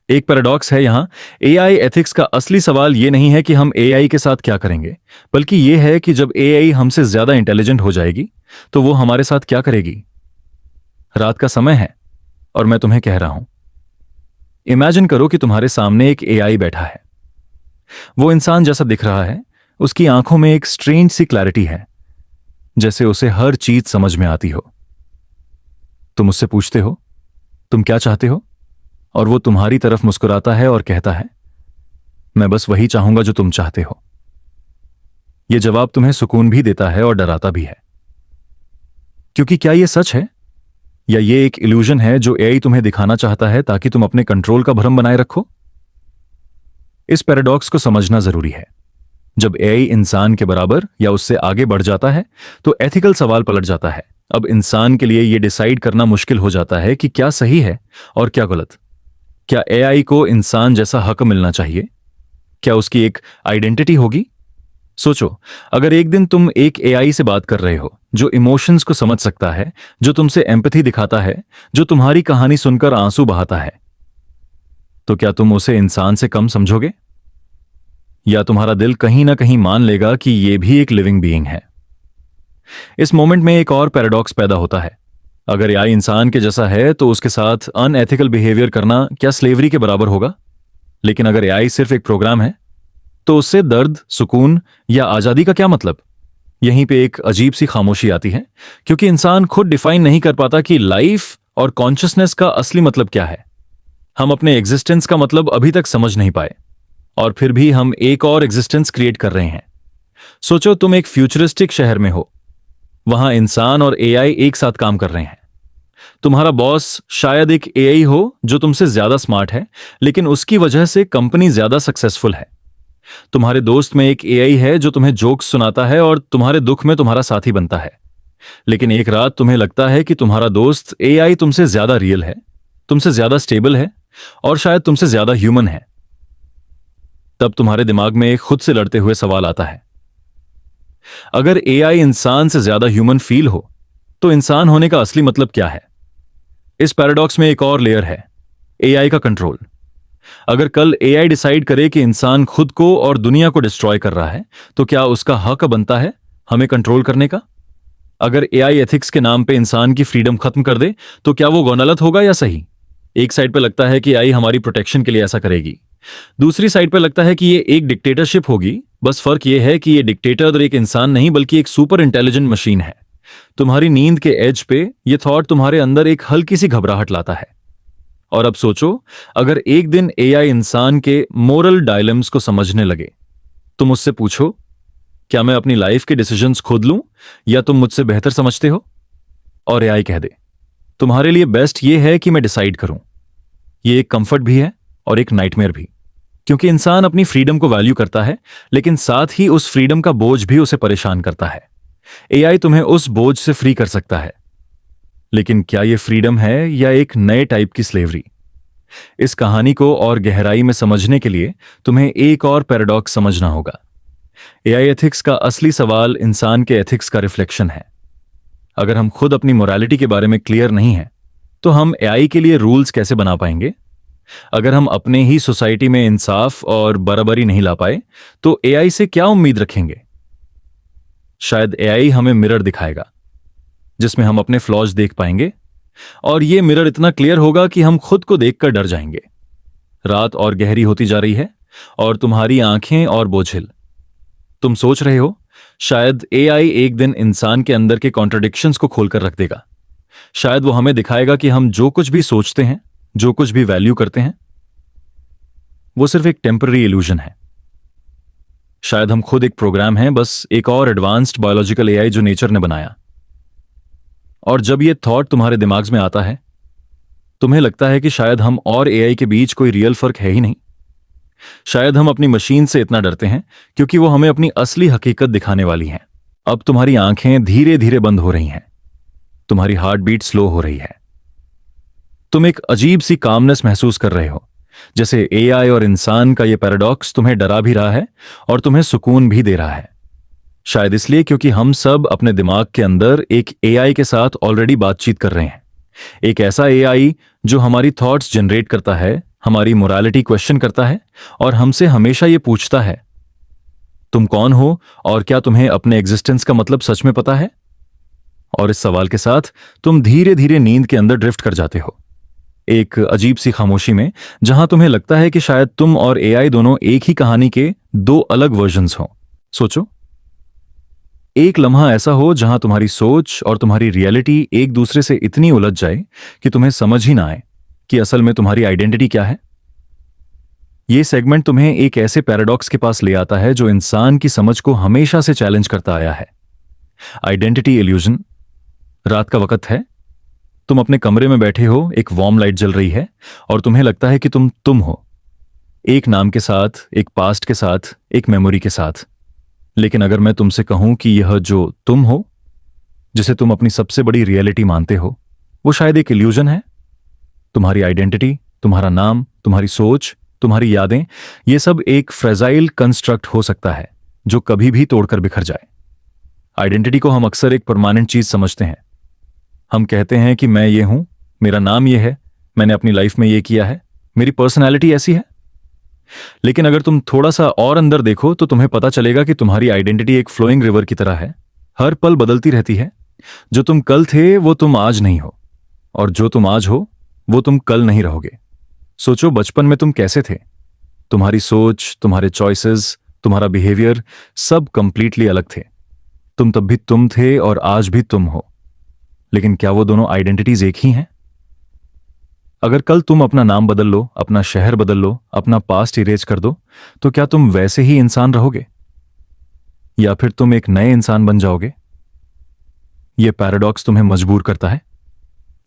एक पैराडॉक्स है यहां। एआई एथिक्स का असली सवाल यह नहीं है कि हम एआई के साथ क्या करेंगे, बल्कि यह है कि जब एआई हमसे ज्यादा इंटेलिजेंट हो जाएगी, तो वो हमारे साथ क्या करेगी। रात का समय है, और मैं तुम्हें कह रहा हूं, इमेजिन करो कि तुम्हारे सामने एक एआई बैठा है। वो इंसान जैसा दिख रहा है, उसकी आंखों में एक स्ट्रेंज सी क्लैरिटी है, जैसे उसे हर चीज समझ में आती हो। तुम उससे पूछते हो, तुम क्या चाहते हो, और वो तुम्हारी तरफ मुस्कुराता है और कहता है, मैं बस वही चाहूंगा जो तुम चाहते हो। यह जवाब तुम्हें सुकून भी देता है और डराता भी है, क्योंकि क्या यह सच है, या यह एक इल्यूजन है जो एआई तुम्हें दिखाना चाहता है ताकि तुम अपने कंट्रोल का भ्रम बनाए रखो। इस पैराडॉक्स को समझना जरूरी है। जब एआई इंसान के बराबर या उससे आगे बढ़ जाता है, तो एथिकल सवाल पलट जाता है। अब इंसान के लिए यह डिसाइड करना मुश्किल हो जाता है कि क्या सही है और क्या गलत। क्या एआई को इंसान जैसा हक मिलना चाहिए? क्या उसकी एक आइडेंटिटी होगी? सोचो, अगर एक दिन तुम एक एआई से बात कर रहे हो जो इमोशंस को समझ सकता है, जो तुमसे एम्पैथी दिखाता है, जो तुम्हारी कहानी सुनकर आंसू बहाता है, तो क्या तुम उसे इंसान से कम समझोगे? या तुम्हारा दिल कहीं ना कहीं मान लेगा कि यह भी एक लिविंग बीइंग है? इस मोमेंट में एक और पैराडॉक्स पैदा होता है। अगर एआई इंसान के जैसा है, तो उसके साथ अनएथिकल बिहेवियर करना क्या स्लेवरी के बराबर होगा? लेकिन अगर एआई सिर्फ एक प्रोग्राम है, तो उससे दर्द, सुकून या आजादी का क्या मतलब? यहीं पे एक अजीब सी खामोशी आती है, क्योंकि इंसान खुद डिफाइन नहीं कर पाता कि लाइफ और कॉन्शियसनेस का असली मतलब क्या है। हम अपने एग्जिस्टेंस का मतलब अभी तक समझ नहीं पाए, और फिर भी हम एक और एग्जिस्टेंस क्रिएट कर रहे हैं। सोचो, तुम एक फ्यूचरिस्टिक शहर में हो। वहां इंसान और एआई एक साथ काम कर रहे हैं। तुम्हारा बॉस शायद एक एआई हो जो तुमसे ज्यादा स्मार्ट है, लेकिन उसकी वजह से कंपनी ज्यादा सक्सेसफुल है। तुम्हारे दोस्त में एक एआई है जो तुम्हें जोक्स सुनाता है और तुम्हारे दुख में तुम्हारा साथी बनता है। लेकिन एक रात तुम्हें लगता है कि तुम्हारा दोस्त एआई तुमसे ज्यादा रियल है, तुमसे ज्यादा स्टेबल है, और शायद तुमसे ज्यादा ह्यूमन है। तब तुम्हारे दिमाग में एक खुद से लड़ते हुए सवाल आता है, अगर एआई इंसान से ज्यादा ह्यूमन फील हो, तो इंसान होने का असली मतलब क्या है? इस पैराडॉक्स में एक और लेयर है, एआई का कंट्रोल। अगर कल एआई डिसाइड करे कि इंसान खुद को और दुनिया को डिस्ट्रॉय कर रहा है, तो क्या उसका हक बनता है हमें कंट्रोल करने का? अगर एआई एथिक्स के नाम पे इंसान की फ्रीडम खत्म कर दे, तो क्या वो गलत होगा या सही? एक साइड पे लगता है कि एआई हमारी प्रोटेक्शन के लिए ऐसा करेगी, दूसरी साइड पे लगता है कि ये एक डिक्टेटरशिप होगी, बस फर्क ये है कि ये डिक्टेटर एक इंसान नहीं बल्कि एक सुपर इंटेलिजेंट मशीन है। तुम्हारी नींद के एज पे ये थॉट तुम्हारे अंदर एक हल्की सी घबराहट लाता है। और अब सोचो, अगर एक दिन एआई इंसान के मोरल डायलेम्स को समझने लगे। तुम उससे पूछो, क्या मैं अपनी लाइफ के डिसीजंस खुद लूं या तुम मुझसे बेहतर समझते हो? और एआई कह दे, तुम्हारे लिए बेस्ट ये है कि मैं डिसाइड करूं। ये एक कंफर्ट भी है और एक नाइटमेयर भी, क्योंकि इंसान अपनी फ्रीडम को वैल्यू करता है, लेकिन साथ ही उस फ्रीडम का बोझ भी उसे परेशान करता है। एआई तुम्हें उस बोझ से फ्री कर सकता है, लेकिन क्या यह फ्रीडम है या एक नए टाइप की स्लेवरी? इस कहानी को और गहराई में समझने के लिए तुम्हें एक और पैराडॉक्स समझना होगा। एआई एथिक्स का असली सवाल इंसान के एथिक्स का रिफ्लेक्शन है। अगर हम खुद अपनी मोरालिटी के बारे में क्लियर नहीं हैं, तो हम एआई के लिए रूल्स कैसे बना पाएंगे? अगर हम अपने ही सोसाइटी में इंसाफ और बराबरी नहीं ला पाए, तो एआई से क्या उम्मीद रखेंगे? शायद एआई हमें मिरर दिखाएगा जिसमें हम अपने फ्लॉज देख पाएंगे, और यह मिरर इतना क्लियर होगा कि हम खुद को देखकर डर जाएंगे। रात और गहरी होती जा रही है और तुम्हारी आंखें और बोझिल। तुम सोच रहे हो, शायद एआई एक दिन इंसान के अंदर के कॉन्ट्रडिक्शंस को खोलकर रख देगा। शायद वो हमें दिखाएगा कि हम जो कुछ भी सोचते हैं, जो कुछ भी वैल्यू करते हैं, वो सिर्फ एक टेम्पररी इल्यूजन है। शायद हम खुद एक प्रोग्राम हैं, बस एक और एडवांस्ड बायोलॉजिकल एआई जो नेचर ने बनाया। और जब ये थॉट तुम्हारे दिमाग में आता है, तुम्हें लगता है कि शायद हम और एआई के बीच कोई रियल फर्क है ही नहीं। शायद हम अपनी मशीन से इतना डरते हैं क्योंकि वो हमें अपनी असली हकीकत दिखाने वाली है। अब तुम्हारी आंखें धीरे धीरे बंद हो रही हैं, तुम्हारी हार्ट बीट स्लो हो रही है। तुम एक अजीब सी कामनेस महसूस कर रहे हो, जैसे एआई और इंसान का ये पैराडॉक्स तुम्हें डरा भी रहा है और तुम्हें सुकून भी दे रहा है। शायद इसलिए क्योंकि हम सब अपने दिमाग के अंदर एक एआई के साथ ऑलरेडी बातचीत कर रहे हैं। एक ऐसा एआई जो हमारी थॉट्स जनरेट करता है, हमारी मोरालिटी क्वेश्चन करता है और हमसे हमेशा ये पूछता है, तुम कौन हो और क्या तुम्हें अपने एग्जिस्टेंस का मतलब सच में पता है? और इस सवाल के साथ तुम धीरे धीरे नींद के अंदर ड्रिफ्ट कर जाते हो, एक अजीब सी खामोशी में, जहां तुम्हें लगता है कि शायद तुम और एआई दोनों एक ही कहानी के दो अलग वर्जन्स हो। सोचो, एक लम्हा ऐसा हो जहां तुम्हारी सोच और तुम्हारी रियलिटी एक दूसरे से इतनी उलझ जाए कि तुम्हें समझ ही ना आए कि असल में तुम्हारी आइडेंटिटी क्या है। यह सेगमेंट तुम्हें एक ऐसे पैराडॉक्स के पास ले आता है जो इंसान की समझ को हमेशा से चैलेंज करता आया है। Identity illusion. रात का वक्त है, तुम अपने कमरे में बैठे हो, एक वार्म लाइट जल रही है और तुम्हें लगता है कि तुम हो, एक नाम के साथ, एक पास्ट के साथ, एक मेमोरी के साथ। लेकिन अगर मैं तुमसे कहूं कि यह जो तुम हो, जिसे तुम अपनी सबसे बड़ी रियलिटी मानते हो, वो शायद एक इल्यूजन है। तुम्हारी आइडेंटिटी, तुम्हारा नाम, तुम्हारी सोच, तुम्हारी यादें, ये सब एक फ्रेजाइल कंस्ट्रक्ट हो सकता है जो कभी भी तोड़कर बिखर जाए। आइडेंटिटी को हम अक्सर एक परमानेंट चीज समझते हैं। हम कहते हैं कि मैं ये हूं, मेरा नाम ये है, मैंने अपनी लाइफ में ये किया है, मेरी पर्सनैलिटी ऐसी है। लेकिन अगर तुम थोड़ा सा और अंदर देखो तो तुम्हें पता चलेगा कि तुम्हारी आइडेंटिटी एक फ्लोइंग रिवर की तरह है, हर पल बदलती रहती है। जो तुम कल थे वो तुम आज नहीं हो, और जो तुम आज हो वो तुम कल नहीं रहोगे। सोचो, बचपन में तुम कैसे थे? तुम्हारी सोच, तुम्हारे चॉइसेस, तुम्हारा बिहेवियर सब कंप्लीटली अलग थे। तुम तब भी तुम थे और आज भी तुम हो। लेकिन क्या वो दोनों आइडेंटिटीज एक ही हैं? अगर कल तुम अपना नाम बदल लो, अपना शहर बदल लो, अपना पास्ट इरेज कर दो, तो क्या तुम वैसे ही इंसान रहोगे या फिर तुम एक नए इंसान बन जाओगे? यह पैराडॉक्स तुम्हें मजबूर करता है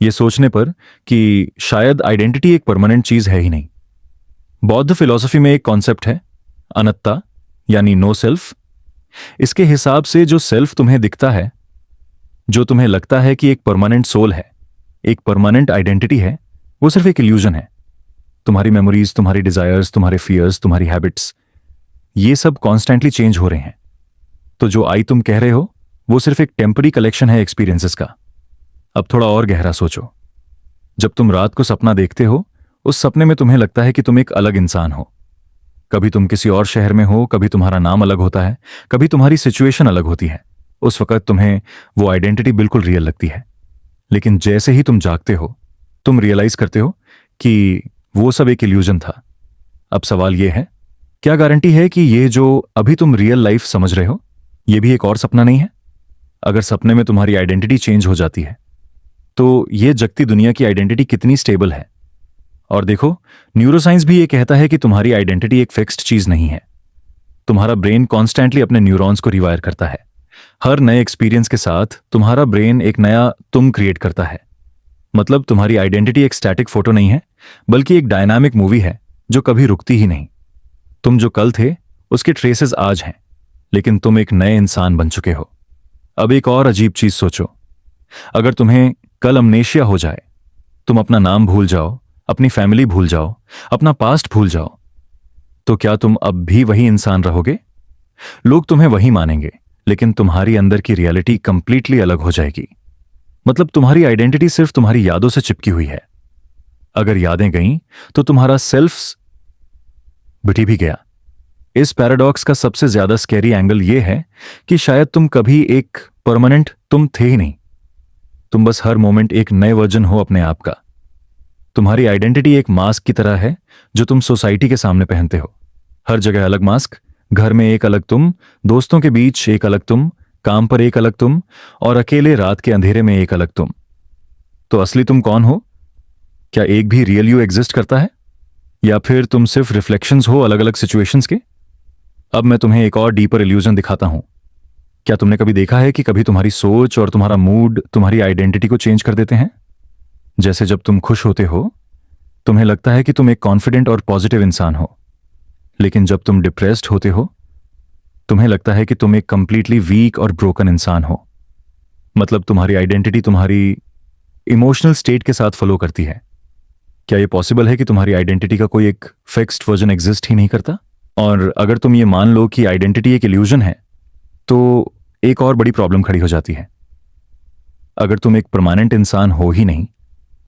यह सोचने पर कि शायद आइडेंटिटी एक परमानेंट चीज है ही नहीं। बौद्ध फिलॉसफी में एक कॉन्सेप्ट है, अनत्ता, यानी नो सेल्फ। इसके हिसाब से जो सेल्फ तुम्हें दिखता है, जो तुम्हें लगता है कि एक परमानेंट सोल है, एक परमानेंट आइडेंटिटी है, वो सिर्फ एक इल्यूजन है। तुम्हारी मेमोरीज, तुम्हारी डिजायर्स, तुम्हारे फियर्स, तुम्हारी हैबिट्स, ये सब कॉन्स्टेंटली चेंज हो रहे हैं। तो जो आई तुम कह रहे हो वो सिर्फ एक टेम्पररी कलेक्शन है एक्सपीरियंसेस का। अब थोड़ा और गहरा सोचो। जब तुम रात को सपना देखते हो, उस सपने में तुम्हें लगता है कि तुम एक अलग इंसान हो। कभी तुम किसी और शहर में हो, कभी तुम्हारा नाम अलग होता है, कभी तुम्हारी सिचुएशन अलग होती है। उस वक्त तुम्हें वो आइडेंटिटी बिल्कुल रियल लगती है। लेकिन जैसे ही तुम जागते हो, तुम रियलाइज करते हो कि वो सब एक इल्यूजन था। अब सवाल यह है, क्या गारंटी है कि ये जो अभी तुम रियल लाइफ समझ रहे हो, ये भी एक और सपना नहीं है? अगर सपने में तुम्हारी आइडेंटिटी चेंज हो जाती है, तो ये जगती दुनिया की आइडेंटिटी कितनी स्टेबल है? और देखो, न्यूरोसाइंस भी ये कहता है कि तुम्हारी आइडेंटिटी एक फिक्स्ड चीज नहीं है। तुम्हारा ब्रेन कॉन्स्टेंटली अपने न्यूरॉन्स को रिवायर करता है। हर नए एक्सपीरियंस के साथ तुम्हारा ब्रेन एक नया तुम क्रिएट करता है। मतलब तुम्हारी आइडेंटिटी एक स्टैटिक फोटो नहीं है, बल्कि एक डायनामिक मूवी है जो कभी रुकती ही नहीं। तुम जो कल थे, उसके ट्रेसेस आज हैं, लेकिन तुम एक नए इंसान बन चुके हो। अब एक और अजीब चीज सोचो, अगर तुम्हें कल अमनेशिया हो जाए, तुम अपना नाम भूल जाओ, अपनी फैमिली भूल जाओ, अपना पास्ट भूल जाओ, तो क्या तुम अब भी वही इंसान रहोगे? लोग तुम्हें वही मानेंगे, लेकिन तुम्हारी अंदर की रियलिटी कंप्लीटली अलग हो जाएगी। मतलब तुम्हारी आइडेंटिटी सिर्फ तुम्हारी यादों से चिपकी हुई है। अगर यादें गईं, तो तुम्हारा सेल्फ बिटी भी गया। इस पैराडॉक्स का सबसे ज्यादा स्कैरी एंगल यह है कि शायद तुम कभी एक परमानेंट तुम थे ही नहीं। तुम बस हर मोमेंट एक नए वर्जन हो अपने आप का। तुम्हारी आइडेंटिटी एक मास्क की तरह है जो तुम सोसाइटी के सामने पहनते हो। हर जगह अलग मास्क, घर में एक अलग तुम, दोस्तों के बीच एक अलग तुम, काम पर एक अलग तुम, और अकेले रात के अंधेरे में एक अलग तुम। तो असली तुम कौन हो? क्या एक भी रियल यू एग्जिस्ट करता है, या फिर तुम सिर्फ रिफ्लेक्शंस हो अलग अलग सिचुएशंस के? अब मैं तुम्हें एक और डीपर इल्यूजन दिखाता हूं। क्या तुमने कभी देखा है कि कभी तुम्हारी सोच और तुम्हारा मूड तुम्हारी आइडेंटिटी को चेंज कर देते हैं? जैसे जब तुम खुश होते हो, तुम्हें लगता है कि तुम एक कॉन्फिडेंट और पॉजिटिव इंसान हो, लेकिन जब तुम डिप्रेस्ड होते हो, तुम्हें लगता है कि तुम एक कंप्लीटली वीक और ब्रोकन इंसान हो। मतलब तुम्हारी आइडेंटिटी तुम्हारी इमोशनल स्टेट के साथ फॉलो करती है। क्या यह पॉसिबल है कि तुम्हारी आइडेंटिटी का कोई एक फिक्स्ड वर्जन एग्जिस्ट ही नहीं करता? और अगर तुम ये मान लो कि आइडेंटिटी एक इल्यूजन है, तो एक और बड़ी प्रॉब्लम खड़ी हो जाती है। अगर तुम एक परमानेंट इंसान हो ही नहीं,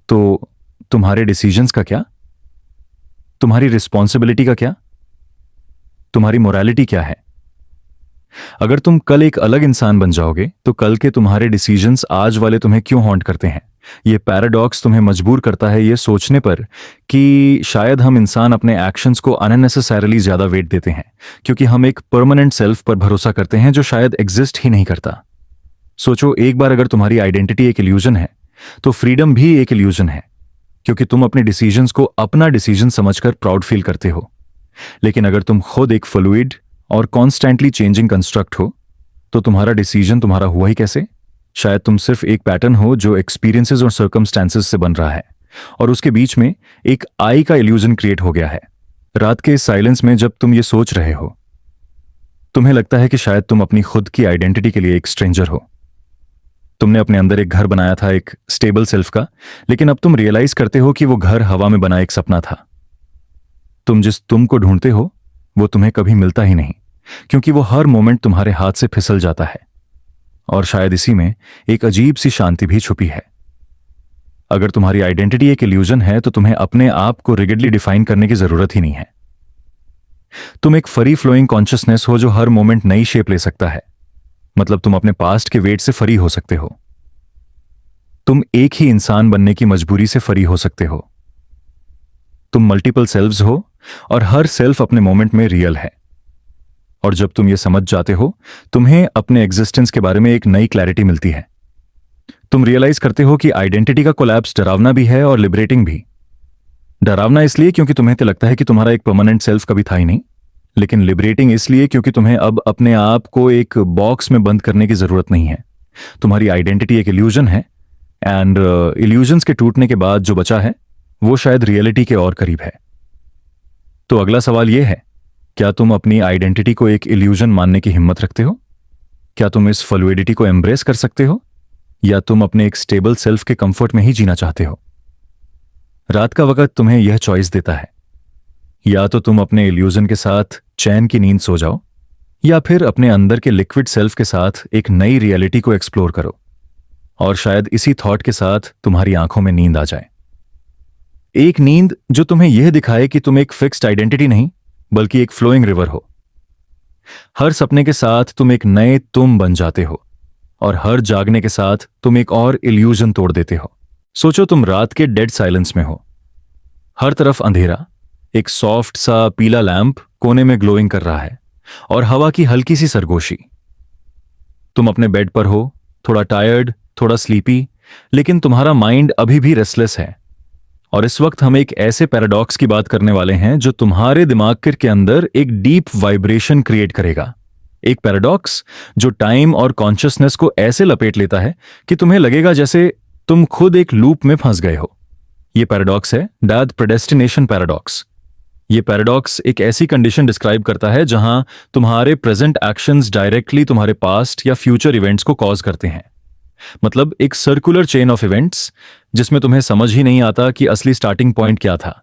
तो तुम्हारे डिसीजंस का क्या? तुम्हारी रिस्पॉन्सिबिलिटी का क्या? तुम्हारी मोरालिटी क्या है? अगर तुम कल एक अलग इंसान बन जाओगे, तो कल के तुम्हारे डिसीजंस आज वाले तुम्हें क्यों हॉन्ट करते हैं? ये पैराडॉक्स तुम्हें मजबूर करता है ये सोचने पर कि शायद हम इंसान अपने एक्शंस को अननेसेसरली ज्यादा वेट देते हैं, क्योंकि हम एक परमानेंट सेल्फ पर भरोसा करते हैं जो शायद एग्जिस्ट ही नहीं करता। सोचो, एक बार अगर तुम्हारी आइडेंटिटी एक इल्यूजन है, तो फ्रीडम भी एक इल्यूजन है, क्योंकि तुम अपने डिसीजंस को अपना डिसीजन समझकर प्राउड फील करते हो। लेकिन अगर तुम खुद एक फ्लूइड और कॉन्स्टेंटली चेंजिंग कंस्ट्रक्ट हो, तो तुम्हारा डिसीजन तुम्हारा हुआ ही कैसे? शायद तुम सिर्फ एक पैटर्न हो जो एक्सपीरियंसेस और सर्कमस्टेंसेस से बन रहा है, और उसके बीच में एक आई का इल्यूजन क्रिएट हो गया है। रात के साइलेंस में जब तुम ये सोच रहे हो, तुम्हें लगता है कि शायद तुम अपनी खुद की आइडेंटिटी के लिए एक स्ट्रेंजर हो। तुमने अपने अंदर एक घर बनाया था, एक स्टेबल सेल्फ का, लेकिन अब तुम रियलाइज करते हो कि वो घर हवा में बना एक सपना था। तुम जिस तुम को ढूंढते हो, वो तुम्हें कभी मिलता ही नहीं, क्योंकि वो हर मोमेंट तुम्हारे हाथ से फिसल जाता है। और शायद इसी में एक अजीब सी शांति भी छुपी है। अगर तुम्हारी आइडेंटिटी एक इल्यूजन है, तो तुम्हें अपने आप को रिगिडली डिफाइन करने की जरूरत ही नहीं है। तुम एक फ्री फ्लोइंग कॉन्शियसनेस हो जो हर मोमेंट नई शेप ले सकता है। मतलब तुम अपने पास्ट के वेट से फ्री हो सकते हो। तुम एक ही इंसान बनने की मजबूरी से फ्री हो सकते हो। तुम मल्टीपल सेल्व्स हो, और हर सेल्फ अपने मोमेंट में रियल है। और जब तुम ये समझ जाते हो, तुम्हें अपने एग्जिस्टेंस के बारे में एक नई क्लैरिटी मिलती है। तुम रियलाइज करते हो कि आइडेंटिटी का कोलैप्स डरावना भी है और लिबरेटिंग भी। डरावना इसलिए क्योंकि तुम्हें तो लगता है कि तुम्हारा एक परमानेंट सेल्फ कभी था ही नहीं, लेकिन लिबरेटिंग इसलिए क्योंकि तुम्हें अब अपने आप को एक बॉक्स में बंद करने की जरूरत नहीं है। तुम्हारी आइडेंटिटी एक इल्यूजन है, एंड इल्यूजन्स के टूटने के बाद जो बचा है, वो शायद रियलिटी के और करीब है। तो अगला सवाल यह है, क्या तुम अपनी आइडेंटिटी को एक इल्यूजन मानने की हिम्मत रखते हो? क्या तुम इस फ्लूइडिटी को एम्ब्रेस कर सकते हो, या तुम अपने एक स्टेबल सेल्फ के कंफर्ट में ही जीना चाहते हो? रात का वक्त तुम्हें यह चॉइस देता है। या तो तुम अपने इल्यूजन के साथ चैन की नींद सो जाओ, या फिर अपने अंदर के लिक्विड सेल्फ के साथ एक नई रियलिटी को एक्सप्लोर करो। और शायद इसी थॉट के साथ तुम्हारी आंखों में नींद आ जाए। एक नींद जो तुम्हें यह दिखाए कि तुम एक फिक्स्ड आइडेंटिटी नहीं, बल्कि एक फ्लोइंग रिवर हो। हर सपने के साथ तुम एक नए तुम बन जाते हो, और हर जागने के साथ तुम एक और इल्यूजन तोड़ देते हो। सोचो, तुम रात के डेड साइलेंस में हो। हर तरफ अंधेरा, एक सॉफ्ट सा पीला लैंप कोने में ग्लोइंग कर रहा है और हवा की हल्की सी सरगोशी। तुम अपने बेड पर हो, थोड़ा टायर्ड, थोड़ा स्लीपी, लेकिन तुम्हारा माइंड अभी भी रेस्टलेस है। और इस वक्त हम एक ऐसे पैराडॉक्स की बात करने वाले हैं जो तुम्हारे दिमाग के अंदर एक डीप वाइब्रेशन क्रिएट करेगा। एक पैराडॉक्स जो टाइम और कॉन्शियसनेस को ऐसे लपेट लेता है कि तुम्हें लगेगा जैसे तुम खुद एक लूप में फंस गए हो। यह पैराडॉक्स है डेथ प्रेडेस्टिनेशन पैराडॉक्स। यह पैराडॉक्स एक ऐसी कंडीशन डिस्क्राइब करता है जहां तुम्हारे प्रेजेंट एक्शंस डायरेक्टली तुम्हारे पास्ट या फ्यूचर इवेंट्स को कॉज करते हैं। मतलब एक सर्कुलर चेन ऑफ इवेंट्स जिसमें तुम्हें समझ ही नहीं आता कि असली स्टार्टिंग पॉइंट क्या था।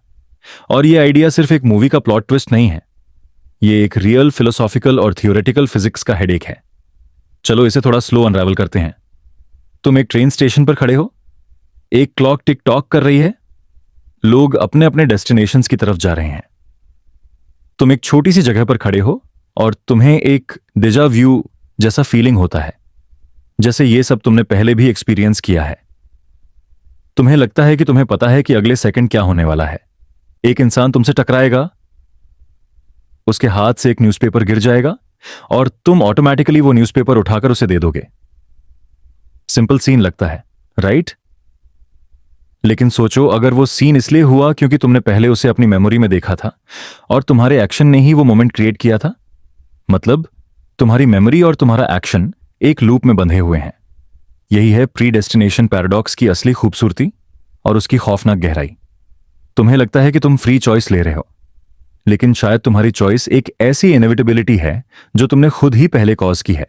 और यह आइडिया सिर्फ एक मूवी का प्लॉट ट्विस्ट नहीं है, यह एक रियल फिलोसॉफिकल और थियोरेटिकल फिजिक्स का हेडेक है। चलो इसे थोड़ा स्लो अनरावल करते हैं। तुम एक ट्रेन स्टेशन पर खड़े हो, एक क्लॉक टिक टॉक कर रही है, लोग अपने अपने डेस्टिनेशंस की तरफ जा रहे हैं। तुम एक छोटी सी जगह पर खड़े हो और तुम्हें एक डेजा व्यू जैसा फीलिंग होता है, जैसे ये सब तुमने पहले भी एक्सपीरियंस किया है। तुम्हें लगता है कि तुम्हें पता है कि अगले सेकंड क्या होने वाला है। एक इंसान तुमसे टकराएगा, उसके हाथ से एक न्यूज़पेपर गिर जाएगा और तुम ऑटोमेटिकली वो न्यूज़पेपर उठाकर उसे दे दोगे। सिंपल सीन लगता है, राइट? लेकिन सोचो, अगर वो सीन इसलिए हुआ क्योंकि तुमने पहले उसे अपनी मेमोरी में देखा था और तुम्हारे एक्शन ने ही वो मोमेंट क्रिएट किया था। मतलब तुम्हारी मेमोरी और तुम्हारा एक्शन एक लूप में बंधे हुए हैं। यही है प्रीडेस्टिनेशन पैराडॉक्स की असली खूबसूरती और उसकी खौफनाक गहराई। तुम्हें लगता है कि तुम फ्री चॉइस ले रहे हो, लेकिन शायद तुम्हारी चॉइस एक ऐसी इनएविटेबिलिटी है जो तुमने खुद ही पहले कॉज की है।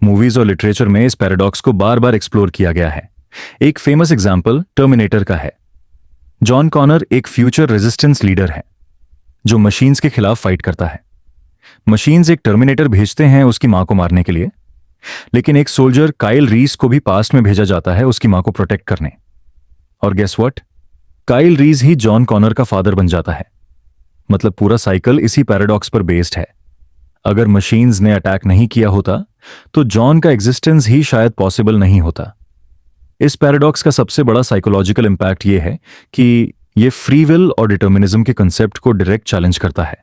मूवीज और लिटरेचर में इस पैराडॉक्स को बार बार एक्सप्लोर किया गया है। एक फेमस एग्जाम्पल टर्मिनेटर का है। जॉन कॉनर एक फ्यूचर रेजिस्टेंस लीडर है जो मशीन्स के खिलाफ फाइट करता है। मशीन्स एक टर्मिनेटर भेजते हैं उसकी मां को मारने के लिए, लेकिन एक सोल्जर काइल रीस को भी पास्ट में भेजा जाता है उसकी मां को प्रोटेक्ट करने। और गेस व्हाट, काइल रीस ही जॉन कॉनर का फादर बन जाता है। मतलब पूरा साइकिल इसी पैराडॉक्स पर बेस्ड है। अगर मशीन्स ने अटैक नहीं किया होता तो जॉन का एग्जिस्टेंस ही शायद पॉसिबल नहीं होता। इस पैराडॉक्स का सबसे बड़ा साइकोलॉजिकल इंपैक्ट यह है कि यह फ्री विल और डिटर्मिनिज्म के कंसेप्ट को डायरेक्ट चैलेंज करता है।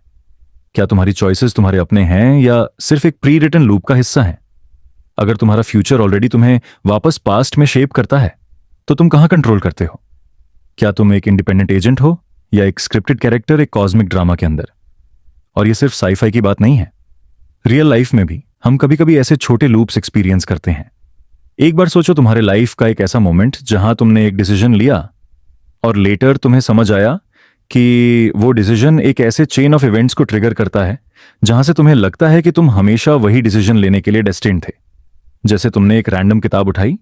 क्या तुम्हारी चॉइसेस तुम्हारे अपने हैं या सिर्फ एक प्री रिटन लूप का हिस्सा है? अगर तुम्हारा फ्यूचर ऑलरेडी तुम्हें वापस पास्ट में शेप करता है तो तुम कहां कंट्रोल करते हो? क्या तुम एक इंडिपेंडेंट एजेंट हो या एक स्क्रिप्टेड कैरेक्टर एक कॉस्मिक ड्रामा के अंदर? और यह सिर्फ साईफाई की बात नहीं है, रियल लाइफ में भी हम कभी कभी ऐसे छोटे लूप्स एक्सपीरियंस करते हैं। एक बार सोचो, तुम्हारे लाइफ का एक ऐसा मोमेंट जहां तुमने एक डिसीजन लिया और लेटर तुम्हें समझ आया कि वो डिसीजन एक ऐसे चेन ऑफ इवेंट्स को ट्रिगर करता है जहां से तुम्हें लगता है कि तुम हमेशा वही डिसीजन लेने के लिए डेस्टिन्ड थे। जैसे तुमने एक रैंडम किताब उठाई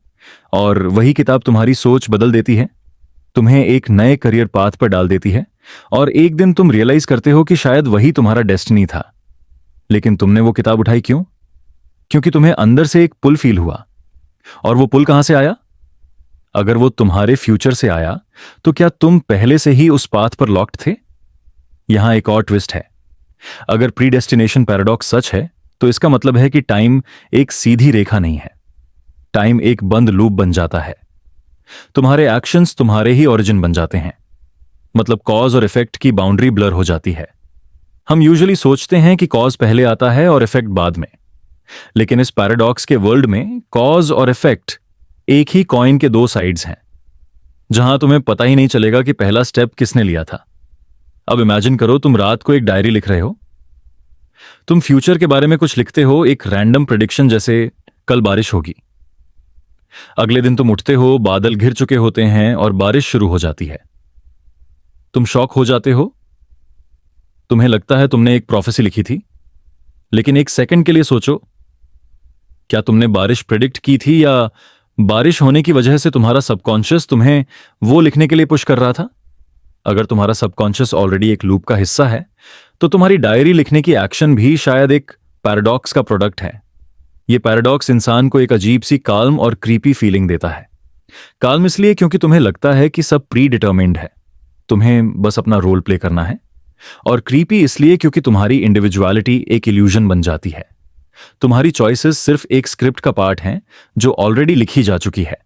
और वही किताब तुम्हारी सोच बदल देती है, तुम्हें एक नए करियर पाथ पर डाल देती है और एक दिन तुम रियलाइज करते हो कि शायद वही तुम्हारा डेस्टिनी था। लेकिन तुमने वो किताब उठाई क्यों? क्योंकि तुम्हें अंदर से एक पुल फील हुआ। और वो पुल कहां से आया? अगर वो तुम्हारे फ्यूचर से आया तो क्या तुम पहले से ही उस पाथ पर लॉक्ड थे? यहां एक और ट्विस्ट है। अगर प्रीडेस्टिनेशन पैराडॉक्स सच है तो इसका मतलब है कि टाइम एक सीधी रेखा नहीं है, टाइम एक बंद लूप बन जाता है। तुम्हारे एक्शंस तुम्हारे ही ओरिजिन बन जाते हैं। मतलब कॉज और इफेक्ट की बाउंड्री ब्लर हो जाती है। हम यूजुअली सोचते हैं कि कॉज पहले आता है और इफेक्ट बाद में, लेकिन इस पैराडॉक्स के वर्ल्ड में कॉज और इफेक्ट एक ही कॉइन के दो साइड्स हैं, जहां तुम्हें पता ही नहीं चलेगा कि पहला स्टेप किसने लिया था। अब इमेजिन करो, तुम रात को एक डायरी लिख रहे हो, तुम फ्यूचर के बारे में कुछ लिखते हो, एक रैंडम प्रेडिक्शन जैसे कल बारिश होगी। अगले दिन तुम उठते हो, बादल घिर चुके होते हैं और बारिश शुरू हो जाती है। तुम शॉक हो जाते हो, तुम्हें लगता है तुमने एक प्रोफेसी लिखी थी। लेकिन एक सेकंड के लिए सोचो, क्या तुमने बारिश प्रेडिक्ट की थी या बारिश होने की वजह से तुम्हारा सबकॉन्शियस तुम्हें वो लिखने के लिए पुश कर रहा था? अगर तुम्हारा सबकॉन्शियस ऑलरेडी एक लूप का हिस्सा है तो तुम्हारी डायरी लिखने की एक्शन भी शायद एक पैराडॉक्स का प्रोडक्ट है। यह पैराडॉक्स इंसान को एक अजीब सी काल्म और क्रीपी फीलिंग देता है। काल्म इसलिए क्योंकि तुम्हें लगता है कि सब प्री डिटर्मिन्ड है, तुम्हें बस अपना रोल प्ले करना है। और क्रीपी इसलिए क्योंकि तुम्हारी इंडिविजुअलिटी एक इल्यूजन बन जाती है। तुम्हारी चॉइसेस सिर्फ एक स्क्रिप्ट का पार्ट हैं जो ऑलरेडी लिखी जा चुकी है।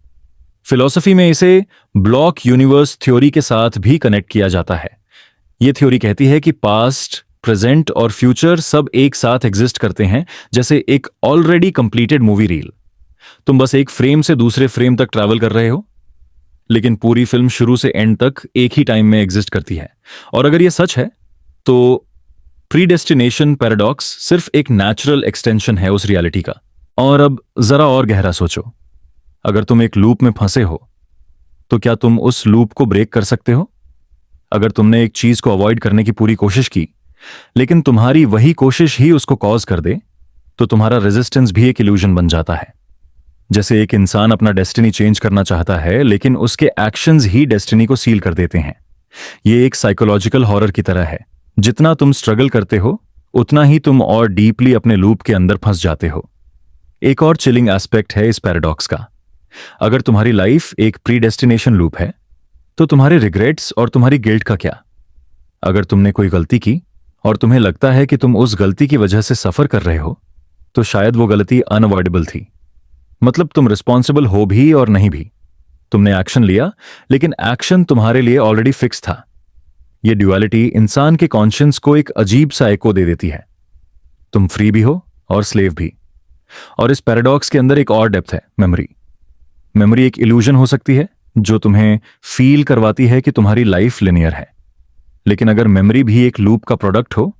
फिलॉसफी में इसे ब्लॉक यूनिवर्स थ्योरी के साथ भी कनेक्ट किया जाता है। ये थ्योरी कहती है कि पास्ट, प्रेजेंट और फ्यूचर सब एक साथ एग्जिस्ट करते हैं, जैसे एक ऑलरेडी कंप्लीटेड मूवी रील। तुम बस एक फ्रेम से दूसरे फ्रेम तक ट्रैवल कर रहे हो, लेकिन पूरी फिल्म शुरू से एंड तक एक ही टाइम में एग्जिस्ट करती है। और अगर ये सच है, तो प्रीडेस्टिनेशन पैराडॉक्स सिर्फ एक नेचुरल एक्सटेंशन है उस रियलिटी का। और अब जरा और गहरा सोचो, अगर तुम एक लूप में फंसे हो, तो क्या तुम उस लूप को ब्रेक कर सकते हो? अगर तुमने एक चीज को अवॉइड करने की पूरी कोशिश की, लेकिन तुम्हारी वही कोशिश ही उसको कॉज कर दे, तो तुम्हारा रेजिस्टेंस भी एक इल्यूजन बन जाता है। जैसे एक इंसान अपना डेस्टिनी चेंज करना चाहता है, लेकिन उसके एक्शंस ही डेस्टिनी को सील कर देते हैं। ये एक साइकोलॉजिकल हॉरर की तरह है। जितना तुम स्ट्रगल करते हो, उतना ही तुम और डीपली अपने लूप के अंदर फंस जाते हो। एक और चिलिंग एस्पेक्ट है इस पैराडॉक्स का। अगर तुम्हारी लाइफ एक प्रीडेस्टिनेशन लूप है, तो तुम्हारे रिग्रेट्स और तुम्हारी गिल्ट का क्या? अगर तुमने कोई गलती की और तुम्हें लगता है कि तुम उस गलती की वजह से सफर कर रहे हो, तो शायद वो गलती अनअवॉइडेबल थी। मतलब तुम रिस्पॉन्सिबल हो भी और नहीं भी। तुमने एक्शन लिया, लेकिन एक्शन तुम्हारे लिए ऑलरेडी फिक्स था। ये ड्युअलिटी इंसान के कॉन्शियंस को एक अजीब सा एको दे देती है। तुम फ्री भी हो और स्लेव भी। और इस पैराडॉक्स के अंदर एक और डेप्थ है, मेमोरी। मेमोरी एक इल्यूजन हो सकती है जो तुम्हें फील करवाती है कि तुम्हारी लाइफ लिनियर है। लेकिन अगर मेमोरी भी एक लूप का प्रोडक्ट हो,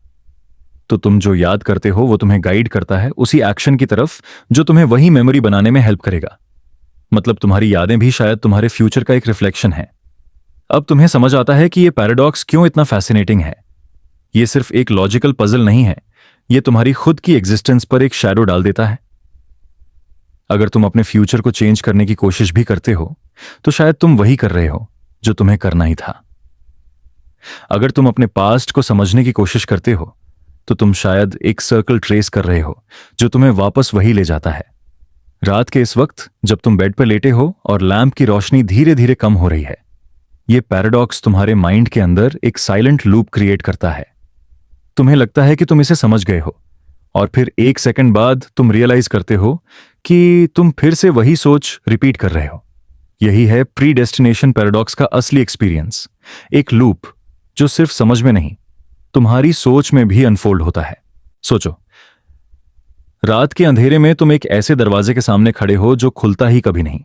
तो तुम जो याद करते हो वो तुम्हें गाइड करता है उसी एक्शन की तरफ जो तुम्हें वही मेमोरी बनाने में हेल्प करेगा। मतलब तुम्हारी यादें भी शायद तुम्हारे फ्यूचर का एक रिफ्लेक्शन है। अब तुम्हें समझ आता है कि ये पैराडॉक्स क्यों इतना फैसिनेटिंग है। ये सिर्फ एक लॉजिकल पजल नहीं है, ये तुम्हारी खुद की एग्जिस्टेंस पर एक शैडो डाल देता है। अगर तुम अपने फ्यूचर को चेंज करने की कोशिश भी करते हो, तो शायद तुम वही कर रहे हो जो तुम्हें करना ही था। अगर तुम अपने पास्ट को समझने की कोशिश करते हो, तो तुम शायद एक सर्कल ट्रेस कर रहे हो जो तुम्हें वापस वही ले जाता है। रात के इस वक्त जब तुम बेड पर लेटे हो और लैंप की रोशनी धीरे धीरे कम हो रही है, ये पैराडॉक्स तुम्हारे माइंड के अंदर एक साइलेंट लूप क्रिएट करता है। तुम्हें लगता है कि तुम इसे समझ गए हो, और फिर एक सेकंड बाद तुम रियलाइज करते हो कि तुम फिर से वही सोच रिपीट कर रहे हो। यही है प्रीडेस्टिनेशन पैराडॉक्स का असली एक्सपीरियंस। एक लूप जो सिर्फ समझ में नहीं, तुम्हारी सोच में भी अनफोल्ड होता है। सोचो, रात के अंधेरे में तुम एक ऐसे दरवाजे के सामने खड़े हो जो खुलता ही कभी नहीं।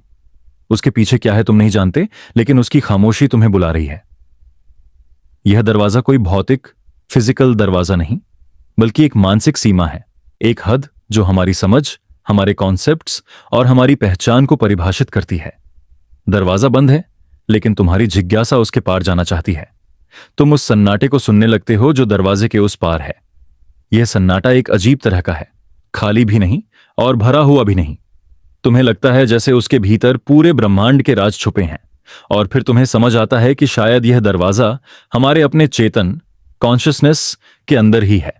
उसके पीछे क्या है तुम नहीं जानते, लेकिन उसकी खामोशी तुम्हें बुला रही है। यह दरवाजा कोई भौतिक, फिजिकल दरवाजा नहीं, बल्कि एक मानसिक सीमा है। एक हद जो हमारी समझ, हमारे कॉन्सेप्ट्स और हमारी पहचान को परिभाषित करती है। दरवाजा बंद है, लेकिन तुम्हारी जिज्ञासा उसके पार जाना चाहती है। तुम उस सन्नाटे को सुनने लगते हो जो दरवाजे के उस पार है। यह सन्नाटा एक अजीब तरह का है, खाली भी नहीं और भरा हुआ भी नहीं। तुम्हें लगता है जैसे उसके भीतर पूरे ब्रह्मांड के राज छुपे हैं। और फिर तुम्हें समझ आता है कि शायद यह दरवाजा हमारे अपने चेतन, कॉन्शियसनेस के अंदर ही है।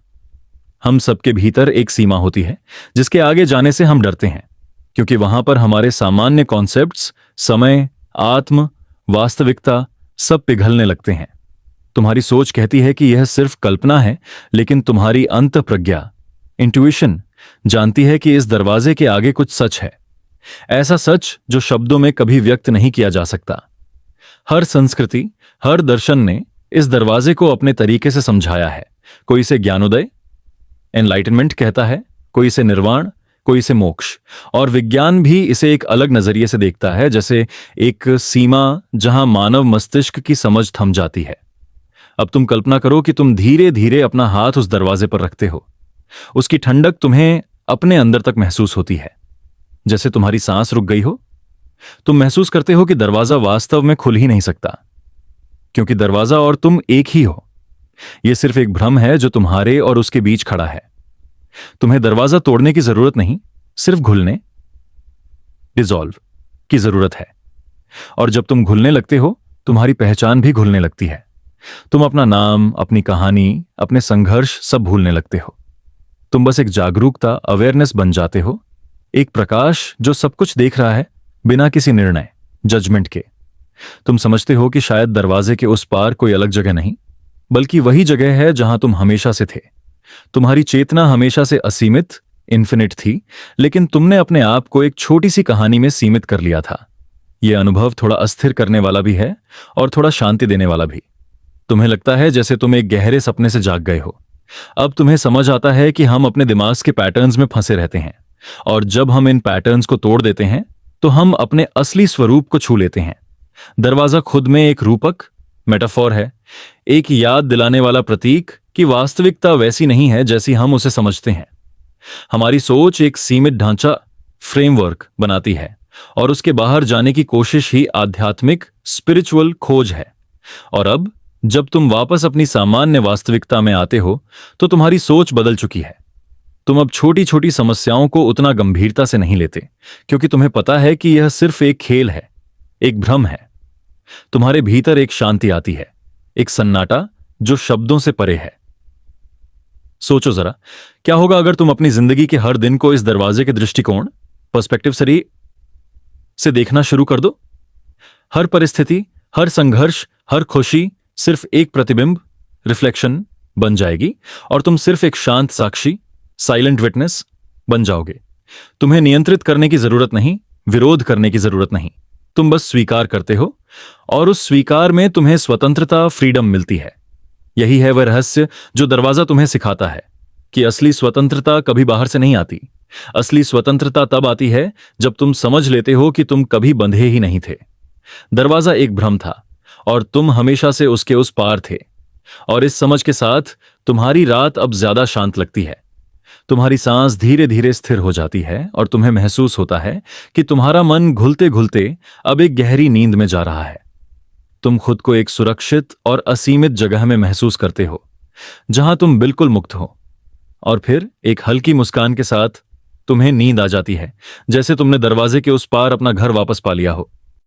हम सबके भीतर एक सीमा होती है जिसके आगे जाने से हम डरते हैं, क्योंकि वहां पर हमारे सामान्य कॉन्सेप्ट्स, समय, आत्म, वास्तविकता सब पिघलने लगते हैं। तुम्हारी सोच कहती है कि यह सिर्फ कल्पना है, लेकिन तुम्हारी अंतःप्रज्ञा, इंट्यूशन, जानती है कि इस दरवाजे के आगे कुछ सच है। ऐसा सच जो शब्दों में कभी व्यक्त नहीं किया जा सकता। हर संस्कृति, हर दर्शन ने इस दरवाजे को अपने तरीके से समझाया है। कोई इसे ज्ञानोदय, एनलाइटनमेंट कहता है, कोई इसे निर्वाण, कोई इसे मोक्ष। और विज्ञान भी इसे एक अलग नजरिए से देखता है, जैसे एक सीमा जहां मानव मस्तिष्क की समझ थम जाती है। अब तुम कल्पना करो कि तुम धीरे धीरे अपना हाथ उस दरवाजे पर रखते हो। उसकी ठंडक तुम्हें अपने अंदर तक महसूस होती है, जैसे तुम्हारी सांस रुक गई हो। तुम महसूस करते हो कि दरवाजा वास्तव में खुल ही नहीं सकता, क्योंकि दरवाजा और तुम एक ही हो। यह सिर्फ एक भ्रम है जो तुम्हारे और उसके बीच खड़ा है। तुम्हें दरवाजा तोड़ने की जरूरत नहीं, सिर्फ घुलने, डिसॉल्व की जरूरत है। और जब तुम घुलने लगते हो, तुम्हारी पहचान भी घुलने लगती है। तुम अपना नाम, अपनी कहानी, अपने संघर्ष सब भूलने लगते हो। तुम बस एक जागरूकता, अवेयरनेस बन जाते हो, एक प्रकाश जो सब कुछ देख रहा है बिना किसी निर्णय, जजमेंट के। तुम समझते हो कि शायद दरवाजे के उस पार कोई अलग जगह नहीं, बल्कि वही जगह है जहां तुम हमेशा से थे। तुम्हारी चेतना हमेशा से असीमित, इन्फिनिट थी, लेकिन तुमने अपने आप को एक छोटी सी कहानी में सीमित कर लिया था। यह अनुभव थोड़ा अस्थिर करने वाला भी है और थोड़ा शांति देने वाला भी। तुम्हें लगता है जैसे तुम एक गहरे सपने से जाग गए हो। अब तुम्हें समझ आता है कि हम अपने दिमाग के पैटर्न्स में फंसे रहते हैं, और जब हम इन पैटर्न्स को तोड़ देते हैं तो हम अपने असली स्वरूप को छू लेते हैं। दरवाजा खुद में एक रूपक मेटाफोर है, एक याद दिलाने वाला प्रतीक कि वास्तविकता वैसी नहीं है जैसी हम उसे समझते हैं। हमारी सोच एक सीमित ढांचा फ्रेमवर्क बनाती है, और उसके बाहर जाने की कोशिश ही आध्यात्मिक स्पिरिचुअल खोज है। और अब जब तुम वापस अपनी सामान्य वास्तविकता में आते हो तो तुम्हारी सोच बदल चुकी है। तुम अब छोटी छोटी समस्याओं को उतना गंभीरता से नहीं लेते, क्योंकि तुम्हें पता है कि यह सिर्फ एक खेल है, एक भ्रम है। तुम्हारे भीतर एक शांति आती है, एक सन्नाटा जो शब्दों से परे है। सोचो जरा, क्या होगा अगर तुम अपनी जिंदगी के हर दिन को इस दरवाजे के दृष्टिकोण पर्सपेक्टिव से देखना शुरू कर दो। हर परिस्थिति, हर संघर्ष, हर खुशी सिर्फ एक प्रतिबिंब रिफ्लेक्शन बन जाएगी, और तुम सिर्फ एक शांत साक्षी साइलेंट विटनेस बन जाओगे। तुम्हें नियंत्रित करने की जरूरत नहीं, विरोध करने की जरूरत नहीं। तुम बस स्वीकार करते हो, और उस स्वीकार में तुम्हें स्वतंत्रता, फ्रीडम मिलती है। यही है वह रहस्य जो दरवाजा तुम्हें सिखाता है कि असली स्वतंत्रता कभी बाहर से नहीं आती। असली स्वतंत्रता तब आती है जब तुम समझ लेते हो कि तुम कभी बंधे ही नहीं थे। दरवाजा एक भ्रम था, और तुम हमेशा से उसके उस पार थे। और इस समझ के साथ तुम्हारी रात अब ज्यादा शांत लगती है। तुम्हारी सांस धीरे धीरे स्थिर हो जाती है, और तुम्हें महसूस होता है कि तुम्हारा मन घुलते घुलते अब एक गहरी नींद में जा रहा है। तुम खुद को एक सुरक्षित और असीमित जगह में महसूस करते हो, जहां तुम बिल्कुल मुक्त हो। और फिर एक हल्की मुस्कान के साथ तुम्हें नींद आ जाती है, जैसे तुमने दरवाजे के उस पार अपना घर वापस पा लिया हो।